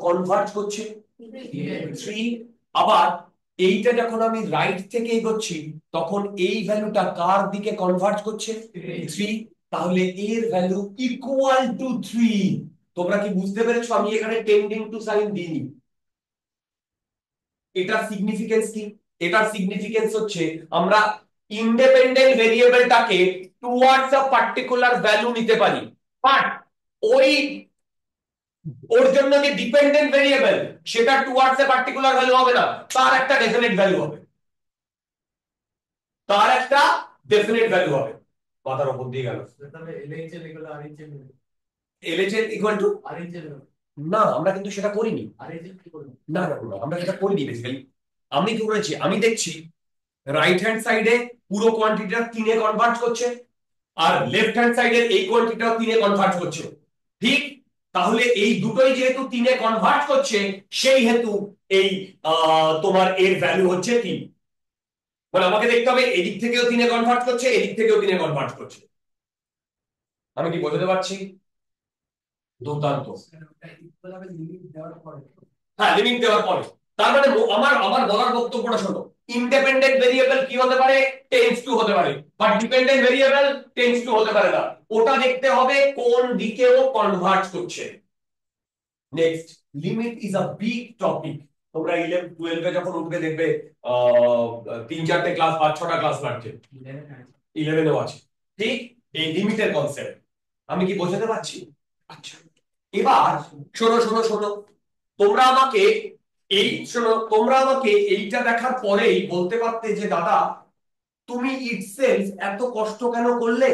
কনভার্জ করছে? 3। আবার এইটা যখন আমি রাইট থেকে এগোচ্ছি তখন এই ভ্যালুটা কার দিকে কনভার্জ করছে? 3। তাহলে এর ভ্যালু ইকুয়াল টু 3। তোমরা কি বুঝতে পেরেছো আমি এখানে টেন্ডিং টু সাইন দিইনি? এটার সিগনিফিকেন্স কি? এটার সিগনিফিকেন্স হচ্ছে আমরা ইন্ডিপেন্ডেন্ট ভেরিয়েবলটাকে টুয়ার্ডস আ পার্টিকুলার ভ্যালু নিতে পারি, বাট ওই ওর জন্য যে ডিপেন্ডেন্ট ভেরিয়েবল সেটা টুয়ার্ডস এ পার্টিকুলার ভ্যালু হবে না, তার একটা ডেফিনেট ভ্যালু হবে, তার একটা ডেফিনেট ভ্যালু হবে। মাথার উপর দিয়ে গেল। তাহলে এলএইচএল ইকুয়াল আরএইচএল, এলএচএল ইকুয়াল টু আরএইচএল না, আমরা কিন্তু সেটা করিনি। আরএইচএল কি বলবো? না না না, আমরা সেটা করিনি বেসিক্যালি। আমি কি করেছি, আমি দেখছি রাইট হ্যান্ড সাইডে পুরো কোয়ান্টিটিটা 3 এ কনভার্ট করছে আর লেফট হ্যান্ড সাইডের এই কোয়ান্টিটিটাও 3 এ কনভার্ট করছে, ঠিক? তাহলে এই দুটোই যেহেতু 3 এ কনভার্ট করছে সেই হেতু এই তোমার এর ভ্যালু হচ্ছে 3। মানে আমাকে দেখতে হবে এদিক থেকেও 3 এ কনভার্ট করছে, এদিক থেকেও 3 এ কনভার্ট করছে। আমি কি বোঝাতে পারছি? দুর্দান্ত। লিমিট দেওয়ার পরে হ্যাঁ, লিমিট দেওয়ার পরে তার মানে আমার আমার বলার বক্তব্যটা শোনো, ইন্ডিপেন্ডেন্ট ভেরিয়েবল কি হতে পারে? টেন্ডস টু হতে পারে, but dependent variable tends to হতে পারে না। ওটা দেখতে হবে কোন দিকে ও কনভার্জ করছে। Next, limit is a big topic. তোমরা 11 12 এ যখন উঠবে দেখবে 3-4টে ক্লাস 5-6টা ক্লাস লাগছে, 11 এও আছে, ঠিক? এই লিমিটের কনসেপ্ট আমি কি বোঝাতে পারছি? আচ্ছা, এবার শোনো শোনো শোনো, তোমরা আমাকে তোমরা আমাকে এইটা দেখার পরেই বলতে পারতে যে দাদা তুমি ইটসেলফ এত কষ্ট কেন করলে?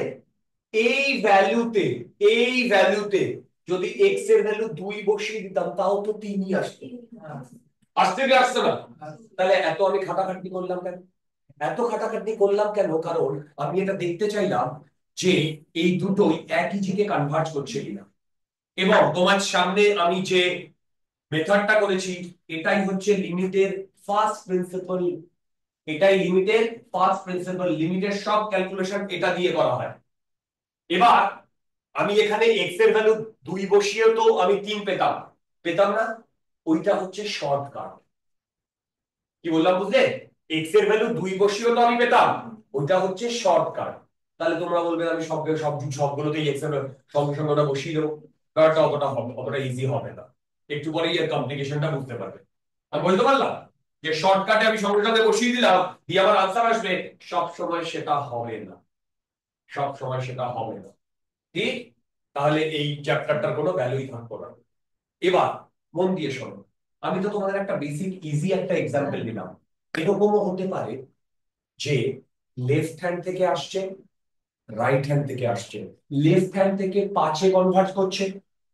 এই ভ্যালুতে এই ভ্যালুতে যদি এক্স এর ভ্যালু 2 বসিয়ে দিতাম তাও তো 3ই আসতো, আসতে কি আসতো না? তাহলে এত আমি খাটাখাটনি করলাম কেন? এত খাটাখাটনি করলাম কেন? কারণ আমি এটা দেখতে চাইলাম যে এই দুটোই একই দিকে কনভার্জ করছে কিনা। এবং তোমার সামনে আমি যে মেথডটা করেছি এটাই হচ্ছে লিমিটের ফার্স্ট প্রিন্সিপল, এটাই লিমিটের ফার্স্ট প্রিন্সিপল। লিমিটের সব ক্যালকুলেশন এটা দিয়ে করা হয়। এবার আমি এখানে x এর ভ্যালু 2 বসিয়েও তো আমি 3 পেতাম, পেতাম না? ওইটা হচ্ছে শর্টকাট। কি বললাম বুঝলে? x এর ভ্যালু 2 বসিয়েও তো আমি পেতাম, ওইটা হচ্ছে শর্টকাট। তাহলে তোমরা বলবে আমি সবগুলোতেই x এর সঙ্গে সঙ্গে ওটা বসিয়ে দেবো, ব্যাপারটা অতটা ইজি হবে না। একটু পরেই এর কমপ্লিকেশনটা বুঝতে পারবে। আমি বলতে পারলাম যে শর্টকাটে আমি সঙ্গে সঙ্গে বসিয়ে দিলাম দিয়ে আমার আনসার আসবে, সব সময় সেটা হবে না, সব সময় সেটা হবে না, ঠিক? তাহলে এই চ্যাপ্টারটার কোনো ভ্যালুই থাকবে না। এবার মন দিয়ে শোনো, আমি তো তোমাদের একটা বেসিক ইজি একটা এক্সাম্পল দিলাম। এরকমও হতে পারে যে লেফট হ্যান্ড থেকে আসছে, রাইট হ্যান্ড থেকে আসছে, লেফট হ্যান্ড থেকে 5 এ কনভার্ট করছে,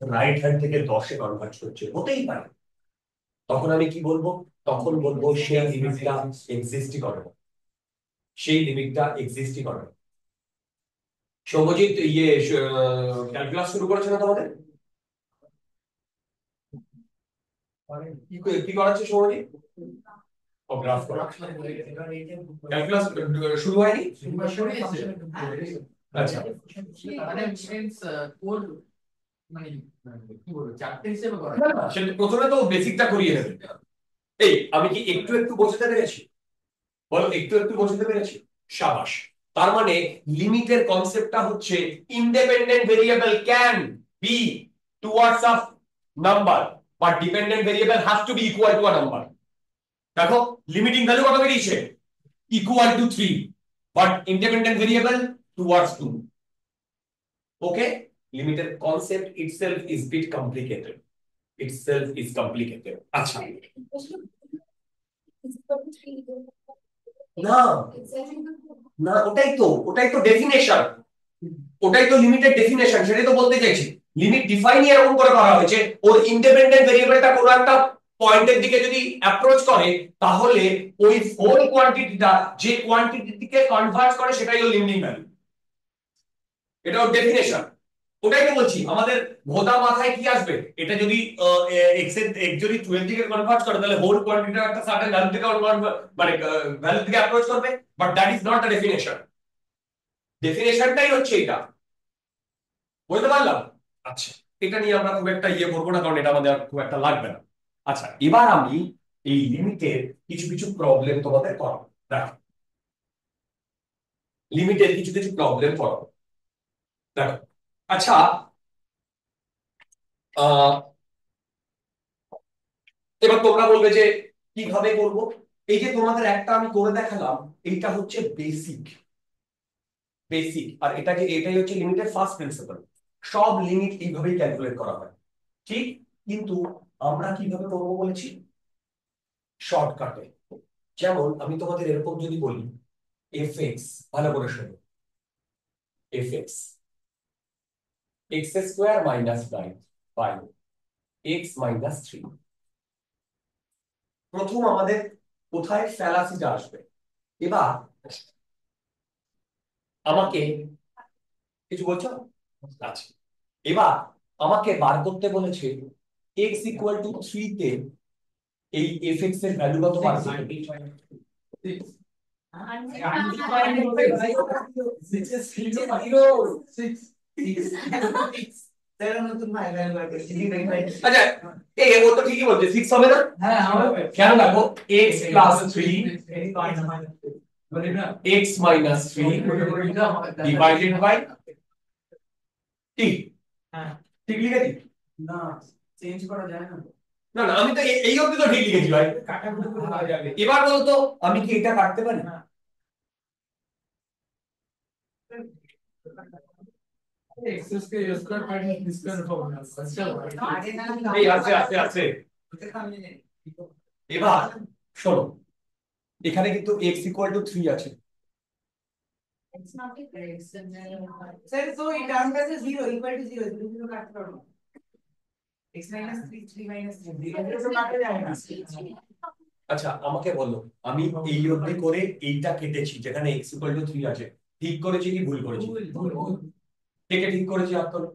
রাইট হ্যান্ড থেকে 10 এ কনভার্ট করছে, হতেই পারে। তখন আমি কি বলবো? তখন বলবো সেই লিমিটটা এক্সিস্টই করে না, সেই লিমিটটা এক্সিস্টই করে না। সৌম্যজিৎ ক্যালকুলাস শুরু করেছে না তোমাদের? কি করাচ্ছে সৌম্যজিৎ? ও গ্রাফ করা, ক্যালকুলাস শুরু হয়নি? আচ্ছা মানে means, কোড মানে কি বলবো চারটে হিসেবে করা না, না, সেটা প্রথমে তো বেসিকটা করিয়ে নেবে। এই আমি কি একটু একটু বোঝাতে পেরেছি? বলো একটু একটু বোঝাতে পেরেছি? সাবাস। তার মানে লিমিটের কনসেপ্টটা হচ্ছে independent variable can be towards a number but dependent variable has to be equal to a number. দেখো লিমিটিং ভ্যালু কত বেরিয়েছে? Equal to 3 but independent variable towards 2। Okay, লিমিটের concept itself is bit complicated, itself is complicated। আচ্ছা না না, ওটাই তো definition, ওটাই তো লিমিটের ডেফিনেশন, সেটাই তো বলতে চাইছি। লিমিট ডিফাইনই এরকম করে করা হয়েছে, ওর ইন্ডিপেন্ডেন্ট ভেরিয়েবলটা কোনো একটা পয়েন্টের দিকে যদি অ্যাপ্রোচ করে তাহলে ওই হোল কোয়ান্টিটিটা যে কোয়ান্টিটির দিকে কনভার্ট করে সেটাই ওর লিমিটিং ভ্যালু, এটা ওর ডেফিনেশন। ওটাই তো বলছি, আমাদের ভোদা মাথায় কি আসবে, এটা যদি এক্স যদি 12 দিকে কনভার্ট করে তাহলে হোল কোয়ান্টিটিটা একটা সার্টেন ভ্যালু থেকে মানে ভ্যালু থেকে অ্যাপ্রোচ করবে, but that is not the definition. ডেফিনেশনটাই হচ্ছে এটা, বুঝতে পারলাম? আচ্ছা, এটা নিয়ে আমরা খুব একটা ইয়ে করবো না, কারণ এটা আমাদের খুব একটা লাগবে না। আচ্ছা, এবার আমি এই লিমিটের কিছু কিছু প্রবলেম তোমাদের করাবো। দেখো লিমিটের কিছু কিছু প্রবলেম করাবো, দেখো। আচ্ছা আহ এবার তোমরা বলবে যে কিভাবে করব। এই যে তোমাদের একটা আমি করে দেখালাম, এইটা হচ্ছে বেসিক, আর এটাই হচ্ছে লিমিটের ফার্স্ট প্রিন্সিপাল। সব লিমিট এইভাবেই ক্যালকুলেট করা হয়, ঠিক? কিন্তু আমরা কিভাবে করবো বলেছি? শর্টকাটে। যেমন আমি তোমাদের এরকম যদি বলি এফ এক্স, ভালো করে শোনো, f x x square minus 9 by x minus 3। প্রথম আমাদের কোথায় ফ্যালাসিটা আসবে? এবার আমাকে কিছু বলছো? আচ্ছা, এবার আমাকে বার করতে বলেছে x ইকুয়াল টু 3 তে এই fx এর ভ্যালু কত বার করতে? আচ্ছা, এই ও তো ঠিকই বলছে, 6 হবে না? হ্যাঁ হবে। কেন? দেখো x plus 3 x minus 3 divided by t। হ্যাঁ ঠিক লিখেছি? না চেঞ্জ করা যায় না। না না, আমি তো এই অবধি তো ঠিক লিখেছি ভাই। কাটাকুটি করা যাবে। এবার বলতো আমি কি এটা কাটতে পারি? এক্সেস কে স্কয়ার মাইনাস বি স্কয়ার হবে না। এই আছে আছে আছে। এবার শোনো, এখানে কিন্তু x ইকুয়াল টু 3 আছে। सर तो ये टर्म का से 0 इक्वल टू 0 0 काट करो x minus 3 3 minus 3 0 से काटे जाएगा। আচ্ছা আমাকে বলো, আমি এই অবধি করে এইটা কেটেছি যেখানে x ইকুয়াল টু 3 আছে, ঠিক করেছি কি ভুল করেছি? কে কে ঠিক করেছি হাত তোলো।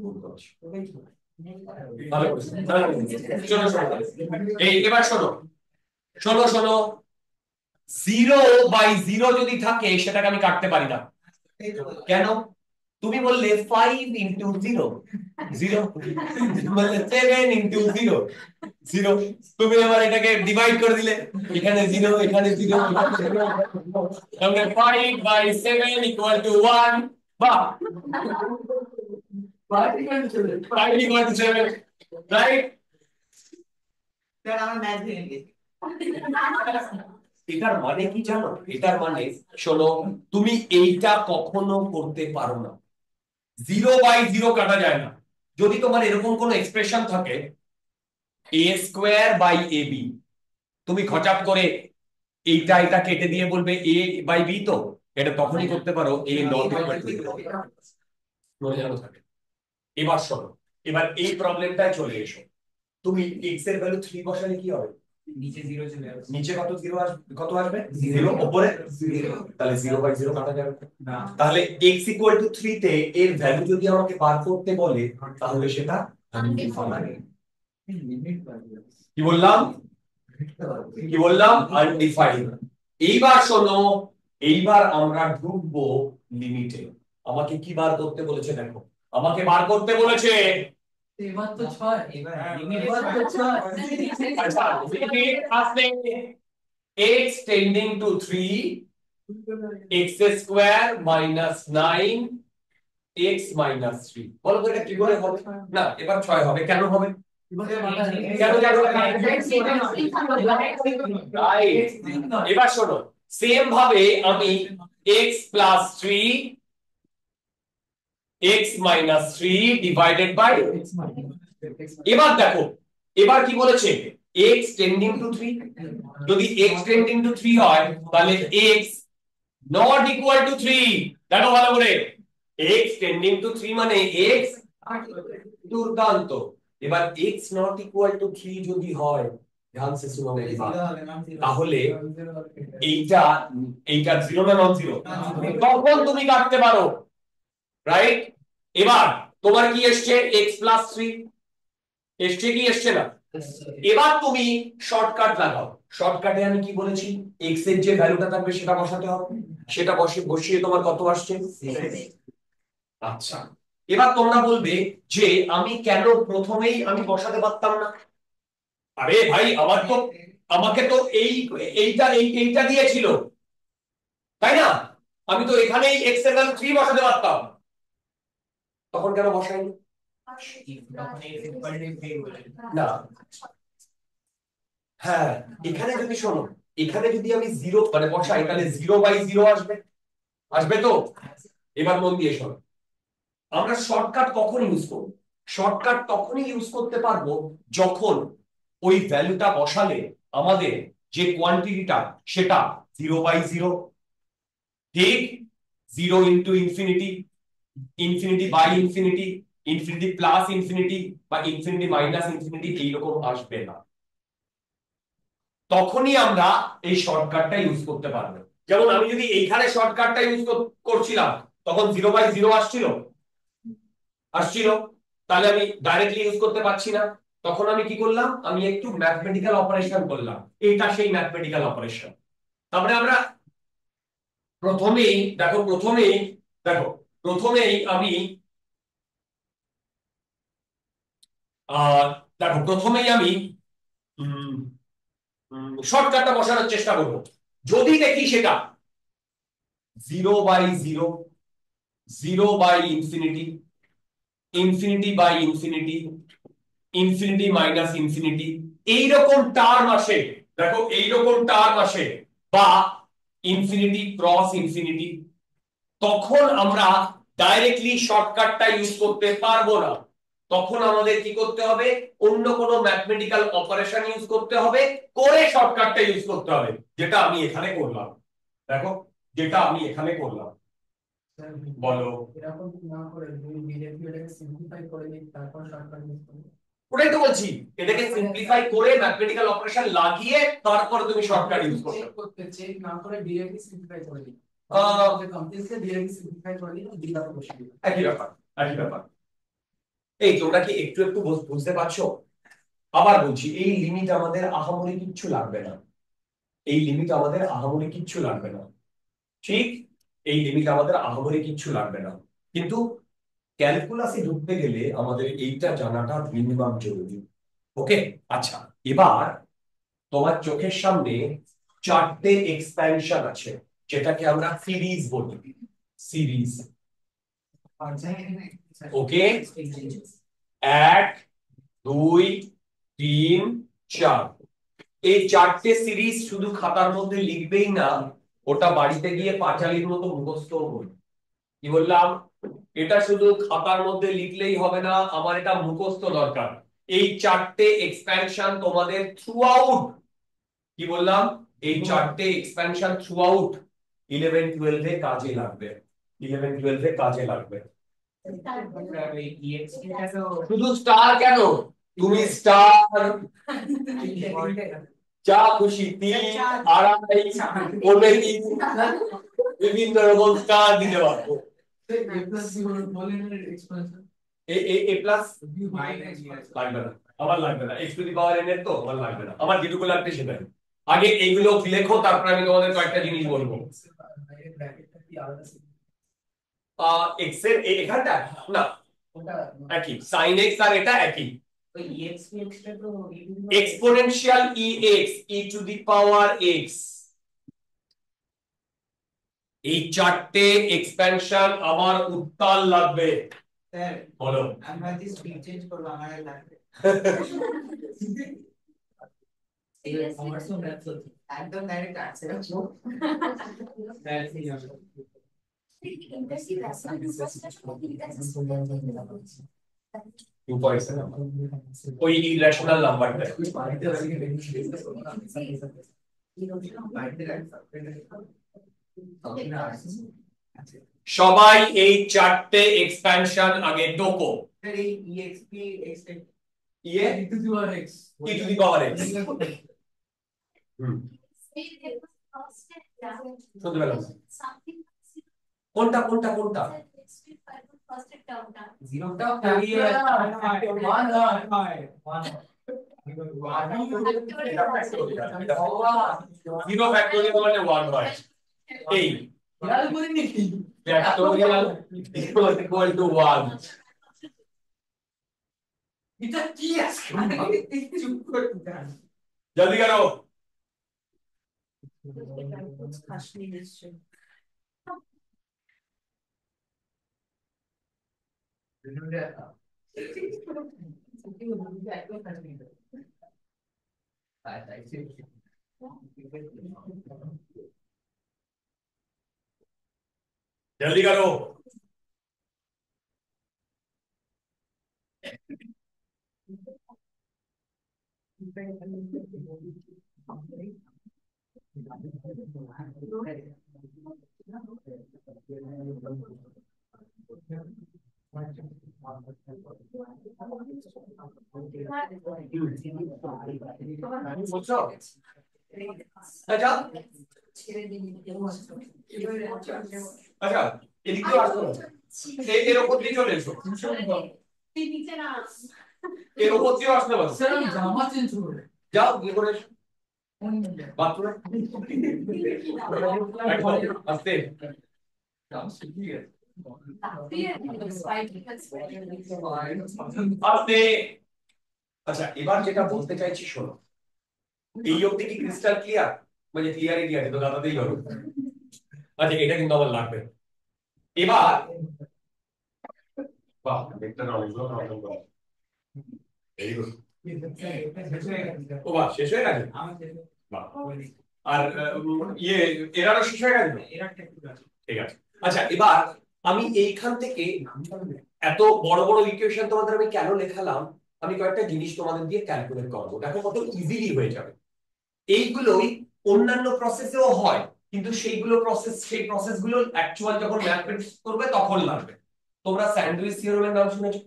ভুল করেছি। ভালো করেছি। শোনো শোনো, এই এবার শোনো শোনো শোনো, 0/0 যদি থাকে সেটাকে আমি কাটতে পারি না। কেন? তুমি বললে 5 ইনটু 0 0, বললে 7 ইনটু 0 0, তুমি এবার এটাকে ডিভাইড করে দিলে, এখানে 0 এখানে 0, তাহলে 5/7 ইকুয়াল টু 1। বাহ, 5 ইকুয়াল টু 7, রাইট? सर हमें मैथ देंगे এটার মানে কি জানো? এটার মানে শোনো, তুমি এইটা কখনো করতে পারো না, 0/0 কাটা যায় না। যদি তোমার এরকম কোন এক্সপ্রেশন থাকে a স্কয়ার বাই ab, তুমি খচাপ করে এইটা এটা কেটে দিয়ে বলবে a বাই b, তো এটা তখনই করতে পারো a নট ইকুয়াল টু 0 থাকে। এবার শোনো, এবার এই প্রবলেমটায় চলে এসো। তুমি x এর ভ্যালু 3 বসালে কি হবে? নিচে 0 চলে আসবে। নিচে কত 0 আসবে? কত আসবে? 0, উপরে 0, তাহলে 0/0 কাটা যাবে না তাহলে x ইকুয়াল টু 3 তে এর ভ্যালু যদি আমাকে বার করতে বলে তাহলে সেটা লিমিট পাবে। কি বললাম? কি বললাম? আনডিফাইন্ড। এইবার শোনো, এইবার আমরা ঢুকবো লিমিটে। আমাকে কি বার করতে বলেছে দেখো, আমাকে বার করতে বলেছে এবার তো 6 এবার এবার তো 6 আচ্ছা লিমিট আসবে x tending to 3 x square minus 9 x minus 3। বলো তো এটা কি করে হবে? না এবার 6 হবে, কেন হবে? কেন যাবে? রাইট। এবার শোনো, সেম ভাবে আমি x plus 3 x minus 3 divided by, এবার দেখো এবার কি বলেছে, x টেন্ডিং টু 3। যদি x টেন্ডিং টু 3 হয় তাহলে x নট ইকুয়াল টু 3। দেখো ভালো করে, x টেন্ডিং টু 3 মানে x, দুর্দান্ত। এবার x নট ইকুয়াল টু 3 যদি হয়, ধ্যান সে শুনো মেরি বাত, তাহলে এইটা এইটা জিরো না নন জিরো, তখন তুমি কাটতে পারো, রাইট। এবার তোমার কি এসছে x প্লাস 3 এসছে কি এসছে না? এবার তুমি শর্টকাট লাগাও। শর্টকাটে আমি কি বলেছি, x এর যে ভ্যালুটা থাকবে সেটা বসাতে হবে, সেটা বসিয়ে তোমার কত আসছে? আচ্ছা এবার তোমরা বলবে যে আমি কেন প্রথমেই আমি বসাতে পারতাম না? আরে ভাই আমাকে তো এইটা দিয়েছিল, তাই না? আমি তো এখানেই x এর ভ্যালু 3 বসাতে পারতাম, তখন কেন বসাইনি? না হ্যাঁ, এখানে যদি শোনো, এখানে যদি আমি 0 মানে বসাই তাহলে 0/0 আসবে, আসবে তো? এবার মন দিয়ে শোনো, আমরা শর্টকাট কখন ইউজ করব? শর্টকাট তখনই ইউজ করতে পারবো যখন ওই ভ্যালুটা বসালে আমাদের যে কোয়ান্টিটিটা সেটা 0/0, ঠিক 0 into infinity, infinity by infinity, infinity plus infinity বা ইনফিনিটি মাইনাস ইনফিনিটি এইরকম আসবে না, তখনই আমরা এই শর্টকাটটা ইউজ করতে পারবো। যেমন আমি যদি এইখানে শর্টকাটটা ইউজ করছিলাম তখন 0/0 আসছিল, তাহলে আমি ডাইরেক্টলি ইউজ করতে পারছি না, তখন আমি কি করলাম, আমি একটু ম্যাথমেটিক্যাল অপারেশন করলাম। এইটা সেই ম্যাথমেটিক্যাল অপারেশন। তারপরে আমরা প্রথমেই দেখো, প্রথমেই আমি দেখো প্রথমেই আমি শর্টকাটটা বসানোর চেষ্টা করব। যদি দেখি সেটা 0/0, infinity, infinity by infinity, infinity minus infinity, এইরকম টার্ম আসে, দেখো এইরকম টার্ম আসে, বা ইনফিনিটি ক্রস ইনফিনিটি, তখন আমরা ডাইরেক্টলি শর্টকাটটা ইউজ করতে পারবো না। তখন আমাদের কি করতে হবে, অন্য কোনো ম্যাথমেটিক্যাল অপারেশন ইউজ করতে হবে, করে শর্টকাটটা ইউজ করতে হবে, যেটা আমি এখানে করলাম। দেখো যেটা আমি এখানে করলাম, বলো। এরকম না করে দুই ডিরেক্টলি সিম্পলিফাই করে দিই, তারপর শর্টকাট ইউজ করব। ওটাই তো বলছি, এটাকে সিম্পলিফাই করে ম্যাথমেটিক্যাল অপারেশন লাগিয়ে তারপরে তুমি শর্টকাট ইউজ করতে। চেক না করে ডিরেক্টলি সিম্পলিফাই করে দিই, কমপ্লিটলি ডিরেক্টলি সিম্পলিফাই করে দিই, দিলাম বসিয়ে দিই, একই ব্যাপার, একই ব্যাপার। এই তোমরা কি একটু একটু বুঝতে পারছো? আবার বলছি, এই লিমিট আমাদের আহামরি কিচ্ছু লাগবে না, এই লিমিট আমাদের আহামরি কিচ্ছু লাগবে না, ঠিক? এই লিমিট আমাদের আহামরি কিচ্ছু লাগবে না, কিন্তু ক্যালকুলাসে ঢুকতে গেলে আমাদের এইটা জানাটা মিনিমাম জরুরি। ওকে আচ্ছা, এবার তোমার চোখের সামনে 4টে এক্সপ্যানশন আছে, যেটাকে আমরা সিরিজ বলি, সিরিজ। ওকে 1 2 3 4, এই 4টে সিরিজ শুধু খাতার মধ্যে লিখবেই না, ওটা বাড়িতে গিয়ে পাঁচালির মতো মুখস্থ করবে। কি বললাম? এটা শুধু খাতার মধ্যে লিখলেই হবে না, আমার এটা মুখস্থ দরকার। এই 4টে এক্সপ্যানশন তোমাদের থ্রু আউট, কি বললাম, এই 4টে এক্সপ্যানশন থ্রু আউট 11 12 এ কাজে লাগবে, 11 12 এ কাজে লাগবে। শুধু স্টার কেন, তুমি স্টার, যা খুশি, 3 2.5 পৌনে 3, বিভিন্ন রকম স্টার দিতে পারবো। a প্লাস b বলেন এক্সপ্রেশন এ প্লাস লাগবে না, আমার লাগবে না, x to the power n এর তো আমার লাগবে না, আমার যেটুকু লাগবে সেটাই। আগে এইগুলো লেখো, তারপর আমি তোমাদের কয়েকটা জিনিস বলবো। এক্স এর এখানটা না একই, sin x আর এটা একই। ওই ex টা তো exponential ex, e two the power x, এই চারটে এক্সপ্যানশন আমার উত্তাল লাগবে। স্যার বলো। আমরা যে স্পিড চেঞ্জ করব আমার আর লাগবে একদম ডাইরেক্ট আনসার আছে ওই ইরেশনাল নাম্বারটা সবাই এই চারটে এক্সপ্যানশন আগে টোকো। স্যার এই exp এক্সপেক্ট ইয়ে e to the power x e two the power x। শুনতে পেলাম না। কোনটা কোনটা কোনটা? জিরোটা পেরিয়ে 1 হয় 1 জিরো ফ্যাক্টোরিয়াল মানে 1 হয়। এই খেয়াল করিনি কি ফ্যাক্টোরিয়াল ইকুয়াল টু 1। এটা কি আছে চুপ করতে দাও জলদি করো। जल्दी करो। বুঝছো? আচ্ছা আচ্ছা এদিক দিয়ে আসো, এর উপর দিয়ে চলে এসো, এর উপর দিয়ে আসতে পারো। স্যার আমি জামা চেঞ্জ করব যাও গিয়ে করে এসো কোন মিনিটে বাথরুমে। আস্তে আস্তে। আচ্ছা এবার যেটা বলতে চাইছি শোনো, এই অবধি কি ক্রিস্টাল ক্লিয়ার? মানে ক্লিয়ারই আছে তো, দাদাতেই করো। আচ্ছা এটা কিন্তু আমার লাগবে। এবার বাহ দেখতে না অনেকগুলো প্রবলেম করে। Very good. ও বাহ শেষ হয়ে গেছে। বাহ। আর ইয়ে এরারও শেষ হয়ে গেছে। ঠিক আছে। আচ্ছা এবার আমি এইখান থেকে এত বড় বড় ইকুয়েশন তোমাদের আমি কেন লেখালাম, আমি কয়েকটা জিনিস তোমাদের দিয়ে ক্যালকুলেট করবো, দেখো কত ইজিলি হয়ে যাবে। এইগুলোই অন্যান্য প্রসেসেও হয়, কিন্তু সেই প্রসেসগুলো অ্যাকচুয়াল যখন ম্যাথমেটিক্স করবে তখন লাগবে। তোমরা স্যান্ডউইচ থিওরেমের নাম শুনেছো?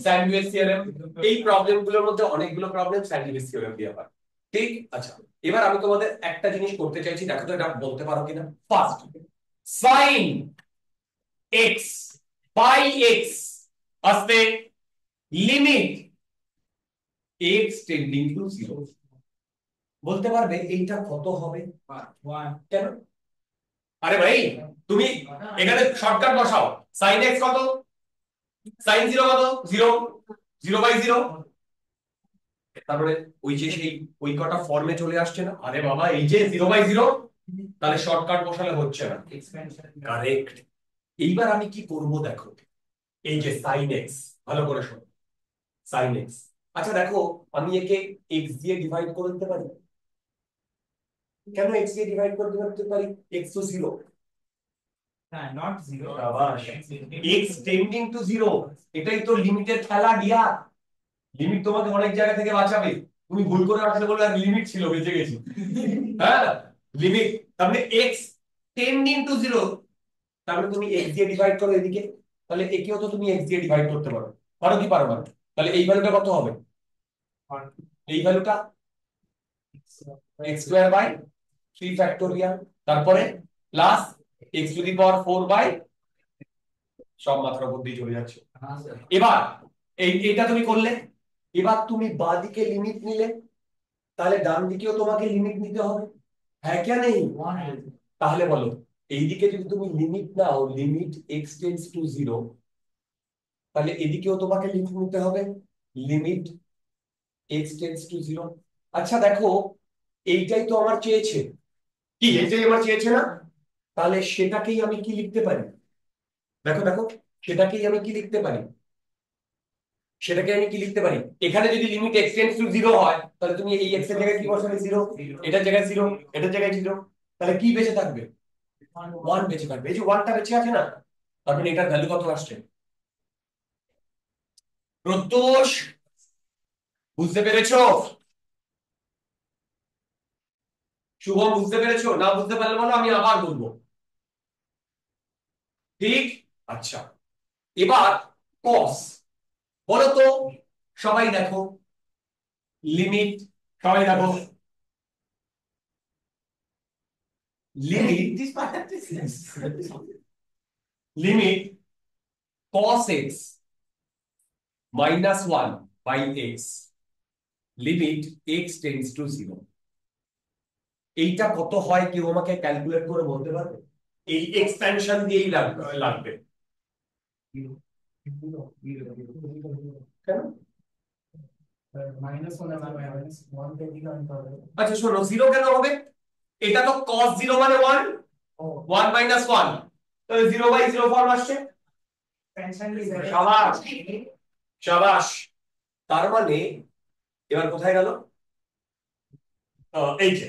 স্যান্ডউইচ থিওরেম, এই প্রবলেমগুলোর মধ্যে অনেকগুলো প্রবলেম স্যান্ডউইচ থিওরেম দিয়ে হয়। ঠিক আচ্ছা এবার আমি তোমাদের একটা জিনিস করতে চাইছি, দেখো তো এটা বলতে পারো কিনা। First sin x by x আসতে লিমিট x টেন্ডিং টু 0, বলতে পারবে এইটা কত হবে? 1 কেন? আরে ভাই তুমি এখানে শর্টকাট বসাও। sin x কত? sin 0 কত? 0, 0/0। তারপরে ওই যে সেই ওই কটা ফর্মে চলে আসছে না? আরে বাবা এই যে 0/0, তাহলে শর্টকাট বসালে হচ্ছে না। Expansion correct. এইবার আমি কি করব দেখো, এই যে sin x, ভালো করে শোনো, sin x। আচ্ছা দেখো আমি একে x দিয়ে ডিভাইড করে দিতে পারি। কেন x দিয়ে ডিভাইড করে দিতে পারি? x তো 0। হ্যাঁ নট 0 শাবাশ, x টেন্ডিং টু 0, এটাই তো লিমিটের খেলা ডিয়া। লিমিট তোমাকে অনেক জায়গা থেকে বাঁচাবে। তুমি ভুল করে আসলে বলে আর লিমিট ছিল বেঁচে গেছি। হ্যাঁ লিমিট, তার মানে x টেন্ডিং টু 0, তার মানে তুমি x দিয়ে ডিভাইড করো এদিকে, তাহলে একেও তো তুমি x দিয়ে ডিভাইড করতে পারো। পারো কি পারো না? তাহলে এই ভ্যালুটা কত হবে? এই ভ্যালুটা x স্কয়ার বাই 3 ফ্যাক্টোরিয়াল, তারপরে plus x to the power 4 by, সব মাত্রার উপর দিয়ে চলে যাচ্ছে। এবার এইটা তুমি করলে, এবার তুমি বাঁদিকে লিমিট নিলে, তাহলে ডান দিকেও তোমাকে লিমিট নিতে হবে, হ্যাঁ क्या नहीं? তাহলে বলো এইদিকে যদি তুমি limit now, limit x tends to 0, তাহলে এদিকেও তোমাকে লিমিট নিতে হবে, লিমিট x টেন্ডস টু 0। আচ্ছা দেখো, এইটাই তো আমার চেয়েছে, কি এইটাই আমার চেয়েছে না? তাহলে সেটাকেই আমি কি লিখতে পারি, দেখো দেখো, সেটাকেই আমি কি লিখতে পারি, সেটাকে আমি কি লিখতে পারি, এখানে যদি লিমিট x টেন্ডস টু 0 হয়, তাহলে তুমি এই x এর জায়গায় কি বসাবে, 0, এটার জায়গায় 0, এটার জায়গায় 0, তাহলে কি বেঁচে থাকবে, 1 বেঁচে থাকবে। এই যে 1টা বেঁচে আছে না, তার মানে এটার ভ্যালু কত আসছে? প্রত্যুষ, বুঝতে পেরেছো? শুভম বুঝতে পেরেছো? না বুঝতে পারলে বলো, আমি আবার বলবো। ঠিক, আচ্ছা এবার কস, বলো তো সবাই দেখো, লিমিট, সবাই দেখো limit, This part is limit cos x minus 1 by x, limit x tends to 0, এইটা কত হয় কেউ আমাকে ক্যালকুলেট করে বলতে পারবে? এই এক্সপেনশন দিয়েই লাগবে কেন? আচ্ছা শোনো, 0 কেন হবে? এটা তো cos 0 মানে 1, 1 minus 1, তাহলে 0 by 0 ফর্ম আসছে। শাবাশ, শাবাশ। তার মানে এবার কোথায় গেল, এই যে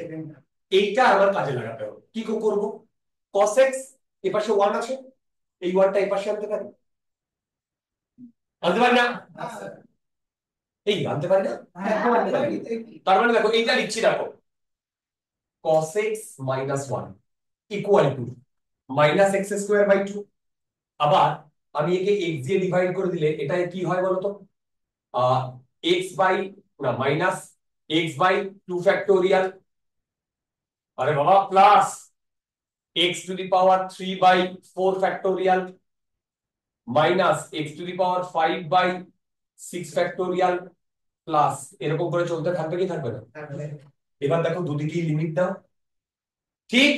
এইটা আমার কাজে লাগাতে হবে। কি করব, cos x এ পাশে 1 আছে, এই 1টা এই পাশে আনতে পারি, আনতে পারি না? এই আনতে পারি না? আনতে পারি। তার মানে দেখো এইটা লিখছি, দেখো cos x minus 1 equal to minus x square by 2। আবার আমি একে x দিয়ে ডিভাইড করে দিলে এটা কি হয় বলতো, x বাই, না মাইনাস x বাই 2 ফ্যাক্টোরিয়াল, আরে বাবা, plus x to the power 3 by 4 factorial, minus x to the power 5 by 6 factorial, plus এরকম করে চলতে থাকবে কি থাকবে না? এবার দেখো দুদিকেই লিমিট দাও, ঠিক,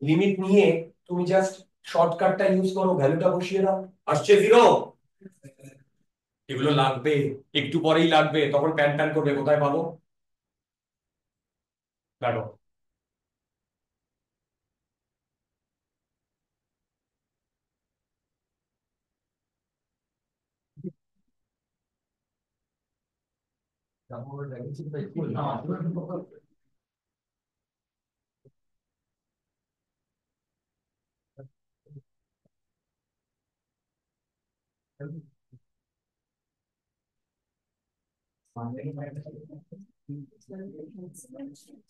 লিমিট নিয়ে তুমি জাস্ট শর্টকাটটা ইউজ করো, ভ্যালুটা বসিয়ে দাও, আসছে 0। এগুলো লাগবে, একটু পরেই লাগবে, তখন প্যান প্যান করবে কোথায় পাবো, দেখো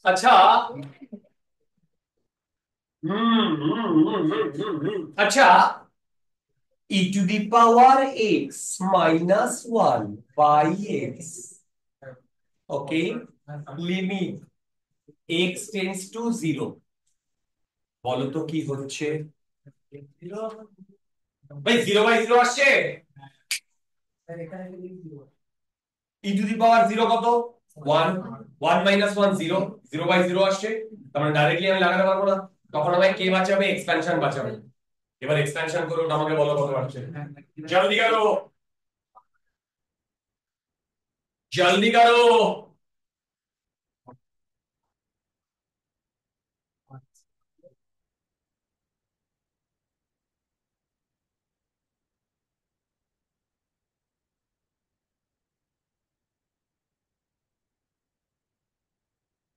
আচ্ছা, আচ্ছা e to the power x minus 1 by x, okay, limit x tends to 0, বলো তো কি হচ্ছে ভাই, 0 বাই 0 আসছে, e to the power 0 কত, 1, 1 minus 1 0, 0 বাই 0 আসছে, তার মানে ডাইরেক্টলি আমি লাগাতে পারবো না, তখন আমায় কে বাঁচাবে, এক্সপ্যানশন বাঁচাবে। এবার এক্সপ্যানশন করে ওটা আমাকে বলো কত আসছে, জলদি করো, জলদি করো।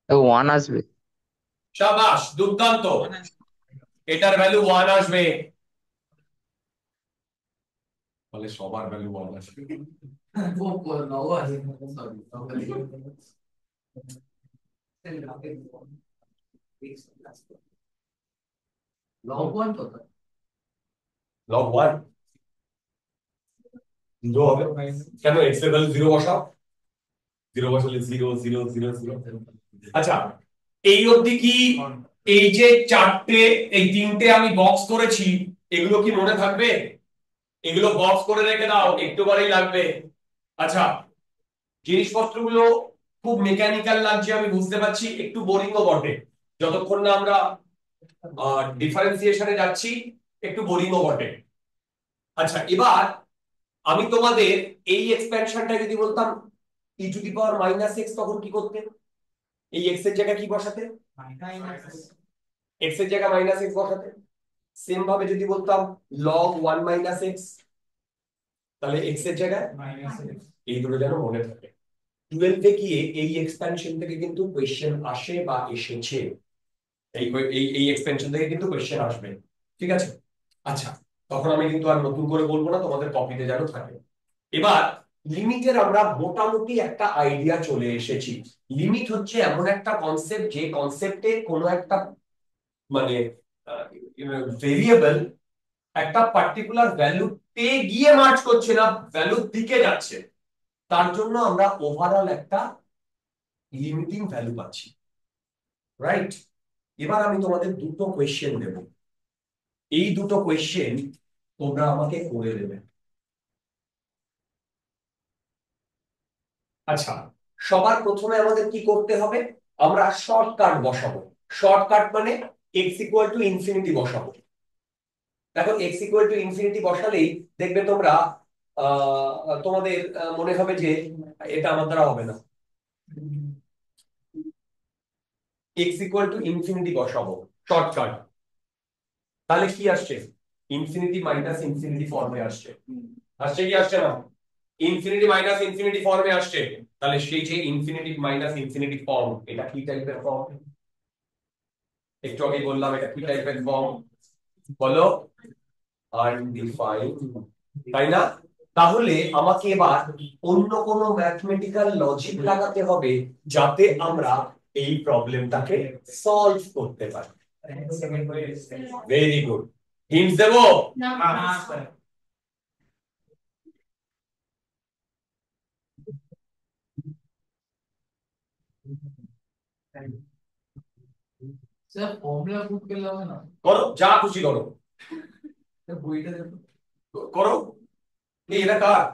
ওয়ান আসবে। শাবাশ, দুর্দান্ত, এটার ভ্যালু 1 আসবে, বলে সবার ভ্যালু 1 আসবে। লগ 1 0 হবে কেন, x এর ভ্যালু 0 বসাও, 0 বসালে 0 0 0 0। আচ্ছা এই অবধি কি এই যে চারটে, এই তিনটে আমি বক্স করেছি, এগুলো কি মনে থাকবে? এগুলো বক্স করে রেখে দাও, একটু পরেই লাগবে। আচ্ছা জিনিসপত্রগুলো খুব মেকানিক্যাল লাগছে আমি বুঝতে পারছি, একটু বোরিংও বটে, যতক্ষণ না আমরা ডিফারেন্সিয়েশনে যাচ্ছি একটু বোরিংও বটে। আচ্ছা, এবার আমি তোমাদের এই এক্সপ্যানশনটা যদি বলতাম e to the power minus x, তখন কি করতে? এই এক্স এর জায়গায় কি বসাতে? এক্স এর জায়গায় মাইনাস এক্স বসাতে। সেম ভাবে যদি বলতাম লগ 1 মাইনাস এক্স, তাহলে এক্স এর জায়গায় এই দুটো যেন মনে থাকে। 12 এ গিয়ে এই এক্সপ্যানশন থেকে কিন্তু কোশ্চেন আসে বা এসেছে, এই এই এক্সপেনশন থেকে কিন্তু কোশ্চেন আসবে, ঠিক আছে? আচ্ছা, তখন আমি কিন্তু আর নতুন করে বলবো না, তোমাদের কপিতে যেন থাকে। এবার লিমিটের আমরা মোটামুটি একটা আইডিয়া চলে এসেছি। লিমিট হচ্ছে এমন একটা কনসেপ্ট, যে কনসেপ্টে কোনো একটা মানে ভেরিয়েবল একটা পার্টিকুলার ভ্যালুতে গিয়ে মার্চ করছে না, ভ্যালুর দিকে যাচ্ছে, তার জন্য আমরা ওভারঅল একটা লিমিটিং ভ্যালু পাচ্ছি, রাইট? এবার আমি তোমাদের দুটো কোয়েশ্চেন দেব, এই দুটো কোয়েশ্চেন তোমরা আমাকে করে দেবে। আচ্ছা, সবার প্রথমে আমাদের কি করতে হবে? আমরা শর্টকাট বসাবো। শর্টকাট মানে এক্স ইকুয়াল টু ইনফিনিটি বসাবো। দেখো, এক্স ইকুয়াল টু ইনফিনিটি বসালেই দেখবে তোমরা তোমাদের মনে হবে যে এটা আমার দ্বারা হবে না। এক্স ইকুয়াল টু ইনফিনিটি বসাবো শর্টকাট, তাহলে কি আসছে? ইনফিনিটি মাইনাস ইনফিনিটি ফর্মে আসছে। আসছে কি আসছে না? ইনফিনিটি মাইনাস ইনফিনিটি ফর্মে আসছে। তাহলে সেই যে ইনফিনিটি মাইনাস ইনফিনিটি ফর্ম, এটা কি টাইপের ফর্ম? একটু আগে বললাম এটা কি টাইপের ফর্ম, বলো? আনডিফাইন্ড, তাই না? তাহলে আমাকে এবার অন্য কোন ম্যাথমেটিক্যাল লজিক লাগাতে হবে যাতে আমরা এই প্রবলেমটাকে সলভ করতে পারি। Very good. হিন্টস দেবো? স্যার ফর্মুলা পুট করলে হবে না? করো, যা খুশি করো, স্যার বইটা দেখো। করো। এটা কার?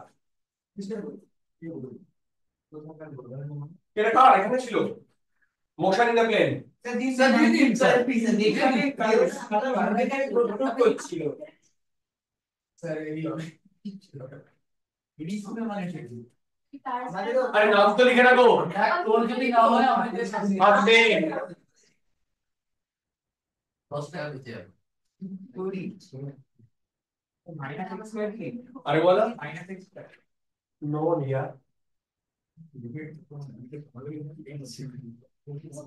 এটা কার এখানে ছিল? মশারি না প্লেন? স্যার দিয়ে দিন স্যার। স্যার এই মানে কি? আরে নাম তো লিখে রাখো। তোর যদি না হয় আমাদের সাথে আসবে। 10 টাকা দিতে হবে। আরে বলো। নো নিয়া।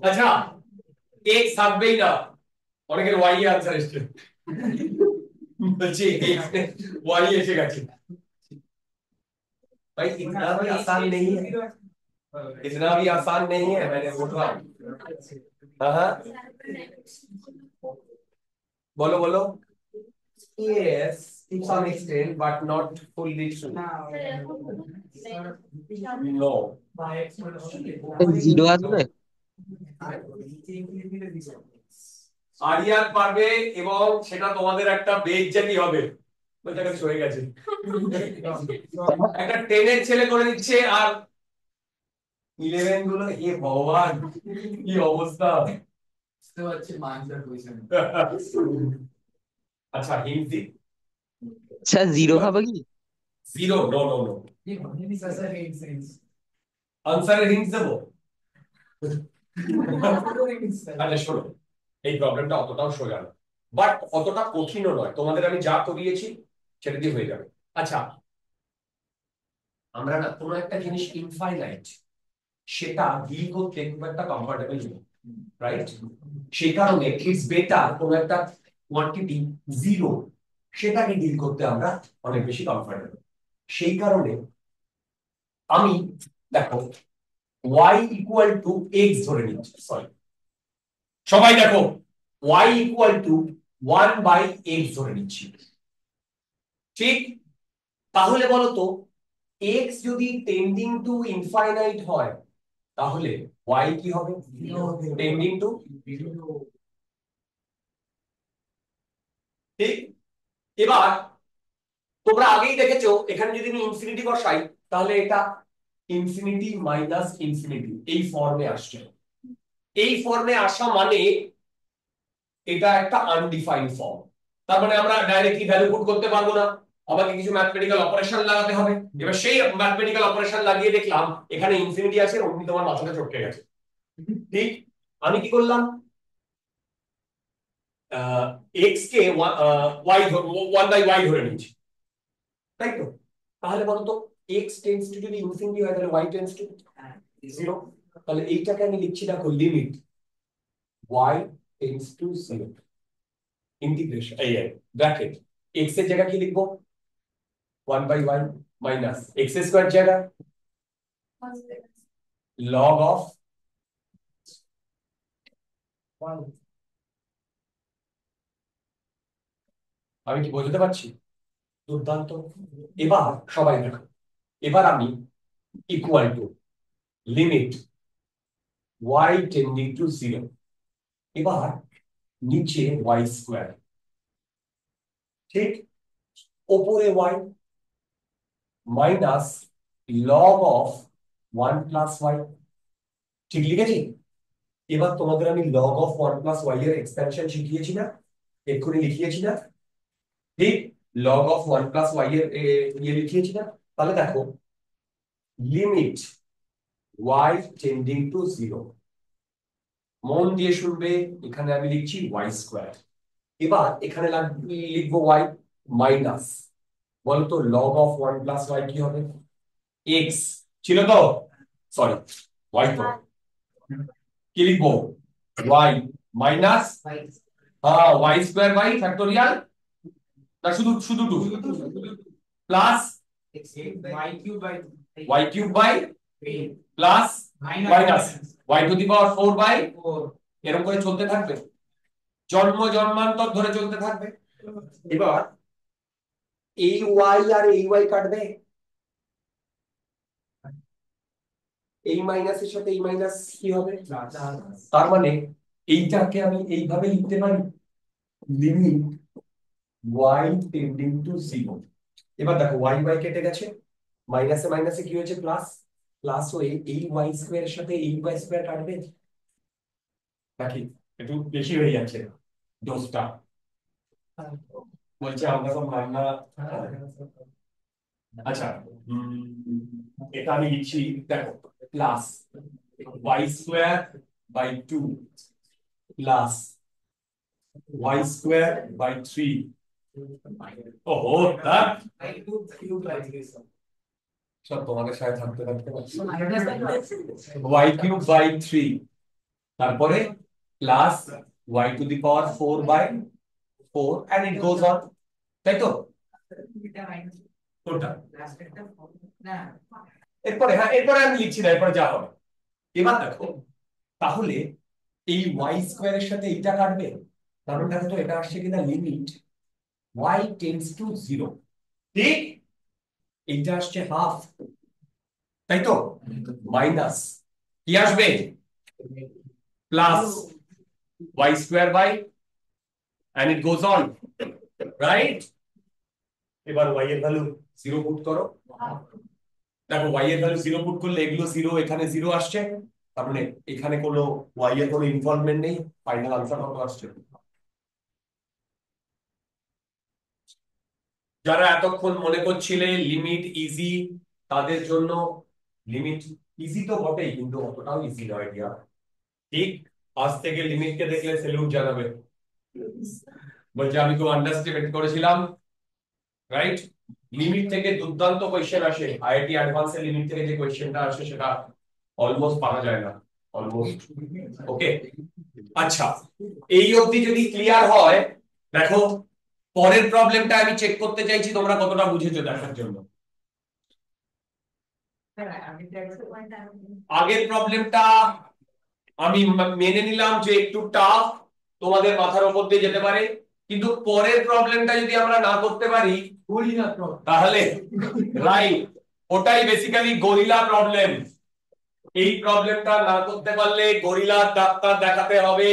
আচ্ছা, এক্স থাকবেই না, অনেকের ওয়াই আনসার এসছে, বলছি ওয়াই এসে গেছে। भाई इतना भी आसान नहीं है, इतना भी आसान नहीं है, मैंने बोला। हाँ, बोलो बोलो। Yes, to some extent, but not fully true. No. Zero আসবে। আরিয়ান পারবে এবং সেটা তোমাদের একটা বেইজ্জতি হবে। ওইটা কাছে হয়ে গেছে। একটা 10 এর ছেলে করে দিচ্ছে আর 11 গুলো, এ ভগবান কি অবস্থা। বুঝতে পারছি মানসার পজিশন। আচ্ছা, হিন্ট দি। স্যার জিরো হবে কি? জিরো? No no no. কি বলেনি স্যার এই সেন্স? আনসারের হিন্ট দেবো? আচ্ছা শোনো, এই প্রবলেমটা অতটাও সোজা না, বাট অতটা কঠিনও নয়। তোমাদের আমি যা করিয়েছি সেটা দিয়ে হয়ে যাবে। আচ্ছা, আমরা না কোনো একটা জিনিস ইনফাইনাইট, সেটা ডিল করতে খুব একটা কমফোর্টেবল নই, রাইট? সেই কারণে ইটস বেটার কোনো একটা কোয়ান্টিটি জিরো, সেটাকে ডিল করতে আমরা অনেক বেশি কমফোর্টেবল। সেই কারণে আমি দেখো y ইকুয়াল টু এক্স ধরে নিচ্ছি, সরি সবাই দেখো y ইকুয়াল টু 1/x ধরে নিচ্ছি, ঠিক? তাহলে বলো তো x যদি টেন্ডিং টু ইনফাইনাইট হয় তাহলে y কি হবে? টেন্ডিং টু, ঠিক? এবার তোমরা আগেই দেখেছো এখানে যদি আমি ইনফিনিটি বসাই তাহলে এটা ইনফিনিটি মাইনাস ইনফিনিটি এই ফর্মে আসছে। এই ফর্মে আসা মানে এটা একটা আনডিফাইন্ড ফর্ম, তার মানে আমরা ডাইরেক্টলি ভ্যালু পুট করতে পারবো না, আমাকে কিছু ম্যাথমেটিক্যাল অপারেশন লাগাতে হবে। এবার সেই ম্যাথমেটিক্যাল অপারেশন লাগিয়ে দেখলাম এখানে ইনফিনিটি আছে, অমনি তোমার মাথাটা চটকে গেছে। ঠিক, আমি কি করলাম, এক্স কে ওয়াই 1/y ধরে নিয়েছি, তাই তো? তাহলে বলো তো এক্স টেন্ডস টু যদি ইনফিনিটি হয় তাহলে ওয়াই টেন্ডস টু 0, তাহলে এইটাকে আমি লিখছি দেখো limit y tends to 0 integration এই ব্র্যাকেট x এর জায়গা কি লিখবো 1/y মাইনাস x স্কয়ার জায়গা log অফ 1। আমি কি বোঝাতে পারছি? দুর্দান্ত। এবার সবাই দেখো, এবার আমি equal to limit y tending to 0, এবার নিচে y স্কয়ার, ঠিক, ওপরে y minus log of 1 plus y, ঠিক লিখেছি? এবার তোমাদের আমি log অফ 1 প্লাস y এর এক্সপেনশন শিখিয়েছি না, এক্ষুনি লিখিয়েছি না, ঠিক, log অফ 1 প্লাস y এর লিখিয়েছি না। তাহলে দেখো লিমিট y টেন্ডিং টু 0, মন দিয়ে শুনবে, এখানে আমি লিখছি y স্কয়ার, এবার এখানে লিখবো y মাইনাস, বলতো log অফ 1 প্লাস y কি হবে, x ছিল তো, সরি y তো, কি লিখবো y মাইনাস হ্যাঁ y স্কয়ার বাই ফ্যাক্টোরিয়াল, না শুধু শুধু 2 plus y cube by plus minus y to the power 4 by, এরকম করে চলতে থাকবে, জন্ম জন্মান্তর ধরে চলতে থাকবে। এবার এই y আর এই y কাটবে, এই মাইনাসের সাথে এই মাইনাস কি হবে, তার মানে এইটাকে আমি এইভাবে লিখতে পারি লিমিট y টেন্ডিং টু 0। এবার দেখো y y কেটে গেছে, মাইনাসে মাইনাসে কি হয়েছে প্লাস, প্লাস হয়ে এই y স্কয়ারের সাথে এই y স্কয়ার কাটবে নাকি, একটু বেশি হয়ে যাচ্ছে দোষটা, বলছে আমরা সব রান্না। আচ্ছা এটা আমি লিখছি দেখো plus y square by 2 plus y square by 3, ওহো তা সব তোমাদের সাথে থাকতে থাকতে y কিউব বাই 3, তারপরে plus y to the power 4 by 4 and it goes on, তাই তো? কোনটা এরপরে, হ্যাঁ এরপরে আমি লিখছি না, এরপরে যা হবে। এবার দেখো তাহলে এই y স্কয়ারের সাথে এইটা কাটবে, তাহলে দেখো তো এটা আসছে কিনা লিমিট y টেন্ডস টু 0, ঠিক, এইটা আসছে হাফ, তাই তো, মাইনাস কি আসবে plus y square by and it goes on, right? এবার y এর ভ্যালু 0 পুট করো, দেখো y এর ভ্যালু 0 পুট করলে এগুলো 0, এখানে 0 আসছে, তার মানে এখানে কোনো y এর কোনো ইনভলভমেন্ট নেই, ফাইনাল আনসার কত আসছে? যারা এতক্ষণ মনে করছিলে লিমিট ইজি, তাদের জন্য লিমিট ইজি তো বটেই, কিন্তু অতটাও ইজি নয় ডিয়ার, ঠিক, আজ থেকে লিমিটকে দেখলে স্যালুট জানাবে, বলছে আমি তো আন্ডারস্টিমেট করেছিলাম, রাইট? লিমিট থেকে দুর্দান্ত কোশ্চেন আসে, আইআইটি অ্যাডভান্সের লিমিট থেকে যে কোশ্চেনটা আসে সেটা অলমোস্ট পারা যায় না, অলমোস্ট। ওকে, আচ্ছা এই অবধি যদি ক্লিয়ার হয়, দেখো পরের প্রবলেমটা আমি চেক করতে চাইছি তোমরা কতটা বুঝেছো দেখার জন্য। আগের প্রবলেমটা আমি মেনে নিলাম যে একটু টাফ, তোমাদের মাথার উপর দিয়ে যেতে পারে, কিন্তু পরের প্রবলেমটা যদি আমরা না করতে পারি তাহলে রাইট, ওটাই বেসিক্যালি গরিলা প্রবলেম। এই প্রবলেমটা না করতে পারলে গরিলার ডাক্তার দেখাতে হবে।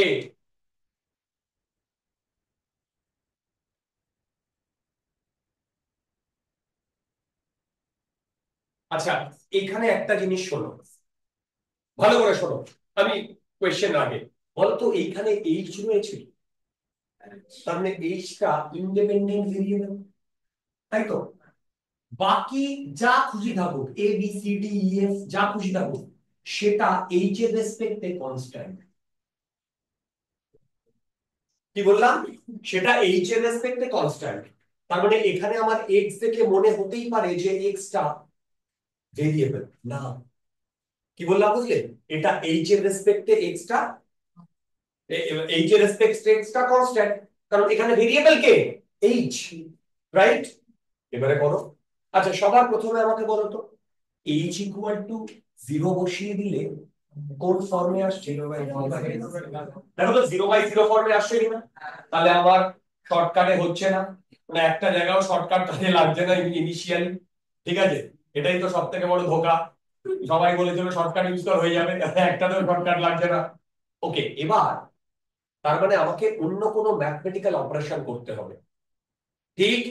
আচ্ছা, এখানে একটা জিনিস শোনো, ভালো করে শোনো, আমি কোয়েশ্চেন আগে বলতো, এইখানে এইচ রয়েছে, তার মানে এইচটা ইন্ডিপেন্ডেন্ট ভেরিয়েবল, তাই তো? বাকি যা খুশি থাকুক, A B C D E F যা খুশি থাকুক, সেটা এইচ এর রেসপেক্টে কনস্ট্যান্ট। কি বললাম? সেটা এইচ এর রেসপেক্টে কনস্ট্যান্ট। তার মানে এখানে আমার এক্স দেখে মনে হতেই পারে যে এক্সটা ভেরিয়েবল না। কি বললাম বুঝলে? এটা এইচ এর রেসপেক্টে এক্সটা, এইচ এর রেসপেক্টে এক্সটা কনস্ট্যান্ট, কারণ এখানে ভেরিয়েবল কে? H, right? এবারে করো। আচ্ছা, সবার প্রথমে আমাকে বলো তো, এইচ ইকুয়াল টু 0 বসিয়ে দিলে কোন ফর্মে আসছে? দেখো তো 0/0 ফর্মে আসছে কিনা। তাহলে আমার শর্টকাটে হচ্ছে না, মানে একটা জায়গাও শর্টকাট কাজে লাগছে না ইনিশিয়ালি। ঠিক আছে, এটাই তো সব থেকে বড় ধোঁকা। সবাই বলেছিল শর্টকাট ইউজ কর হয়ে যাবে, একটাতেও শর্টকাট লাগছে না। ওকে, এবার তার মানে আমাকে অন্য কোনো ম্যাথমেটিক্যাল অপারেশন করতে হবে। ঠিক,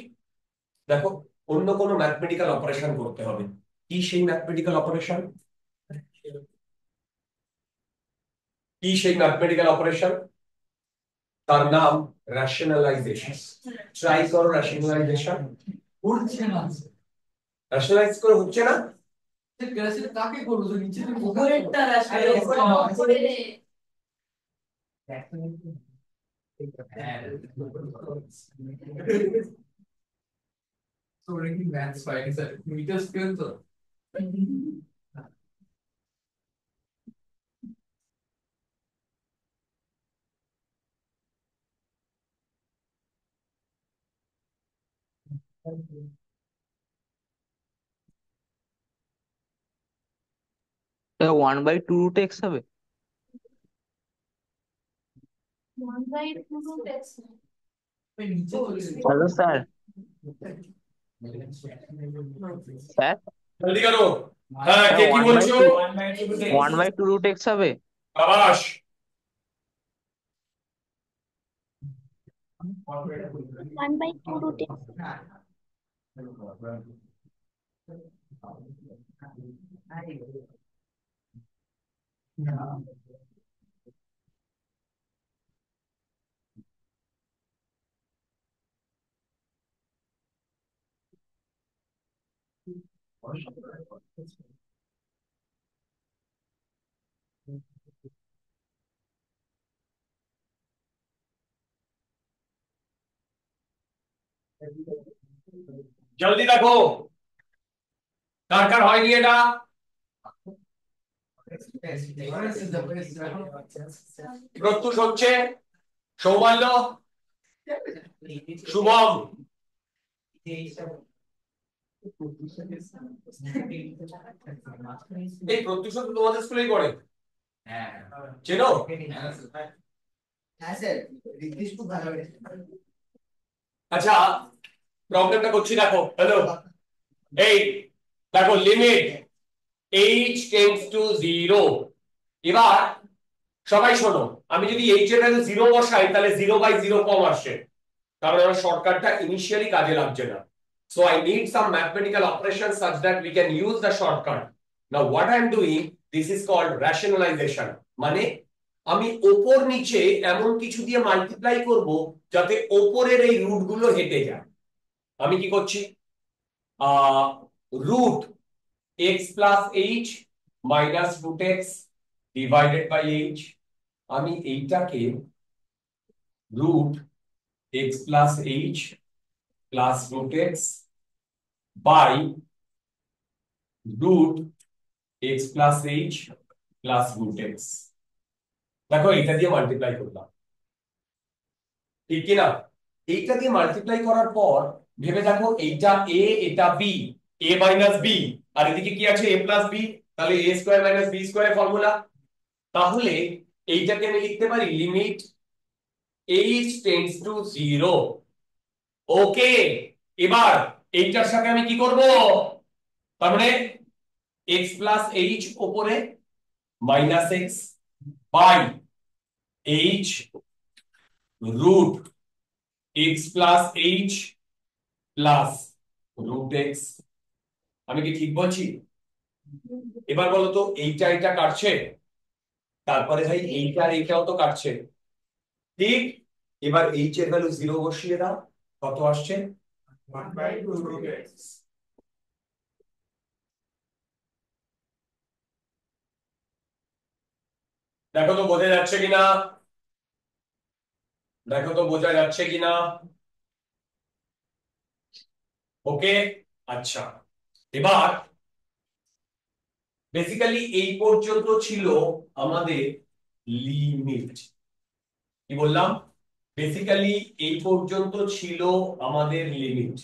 দেখো, অন্য কোনো ম্যাথমেটিক্যাল অপারেশন করতে হবে। কি সেই ম্যাথমেটিক্যাল অপারেশন? কি সেই ম্যাথমেটিক্যাল অপারেশন? তার নাম রেশনালাইজেশন। ট্রাই করো রেশনালাইজেশন। উঠছে না, রেশনালাইজ করে হচ্ছে না। ক্লাসে কাকে করবো তো নিচে তো উপরেরটা rationalize করো, উপরে So ranking maths fine sir, meter scale তো one by two root x হবে। 1/2 x ওই নিচে চলে গেছে। Hello sir. স্যার, জলদি করো। হ্যাঁ, কে কি ওয়ান বাই বলছো? Two, one by two root x হবে। আবাস। One by two root x. জলদি দেখো, কার কার হয়নি এটা? প্রত্যুষ হচ্ছে, সৌমাল্য, শুভম। এই প্রত্যুষ তো তোমাদের স্কুলেই পড়ে, হ্যাঁ চেনো? হ্যাঁ স্যার, রিকৃষ খুব ভালো হয়েছে। আচ্ছা, প্রবলেমটা করছি, দেখো। হ্যালো, এই দেখো, লিমিট h টেন্ডস টু 0। এবার সবাই শোনো, আমি যদি h এর ভ্যালু 0 বসাই তাহলে 0/0 কম আসে, কারণ আমার শর্টকাটটা ইনিশিয়ালি কাজে লাগছে না। So I need some mathematical operations such that we can use the shortcut. Now what I am doing, this is called rationalization. মানে আমি ওপর নিচে এমন কিছু দিয়ে মাল্টিপ্লাই করব যাতে ওপরের এই রুট গুলো হেঁটে যায়। আমি কি করছি? Root x plus h minus root x divided by h, আমি এইটাকে root x plus h plus root x by root x plus h plus root x, দেখো এটা দিয়ে মাল্টিপ্লাই করলাম, ঠিক কি না? এইটা দিয়ে মাল্টিপ্লাই করার পর ভেবে দেখো, এইটা a, এটা b, a মাইনাস b, আর এদিকে কি আছে? a প্লাস b, তাহলে a square minus b square formula. তাহলে এইটাকে আমি লিখতে পারি limit h tends to 0। Okay, এবার এইটার সাথে আমি কি করব? তার মানে x প্লাস h উপরে minus x by h root x plus h plus root x। আমি কি ঠিক বলছি? এবার বলো তো এইটা এটা কাটছে, তারপরে ভাই এইটা আর এইটাও তো কাটছে, ঠিক? এবার এইচ এর ভ্যালু 0 বসিয়ে দাও, কত আসছে? 1/2 দেখো তো বোঝা যাচ্ছে কিনা, দেখো তো বোঝা যাচ্ছে কিনা। ওকে, আচ্ছা। এবার বেসিক্যালি এই পর্যন্ত ছিল আমাদের লিমিট। কি বললাম? বেসিক্যালি এই পর্যন্ত ছিল আমাদের লিমিট।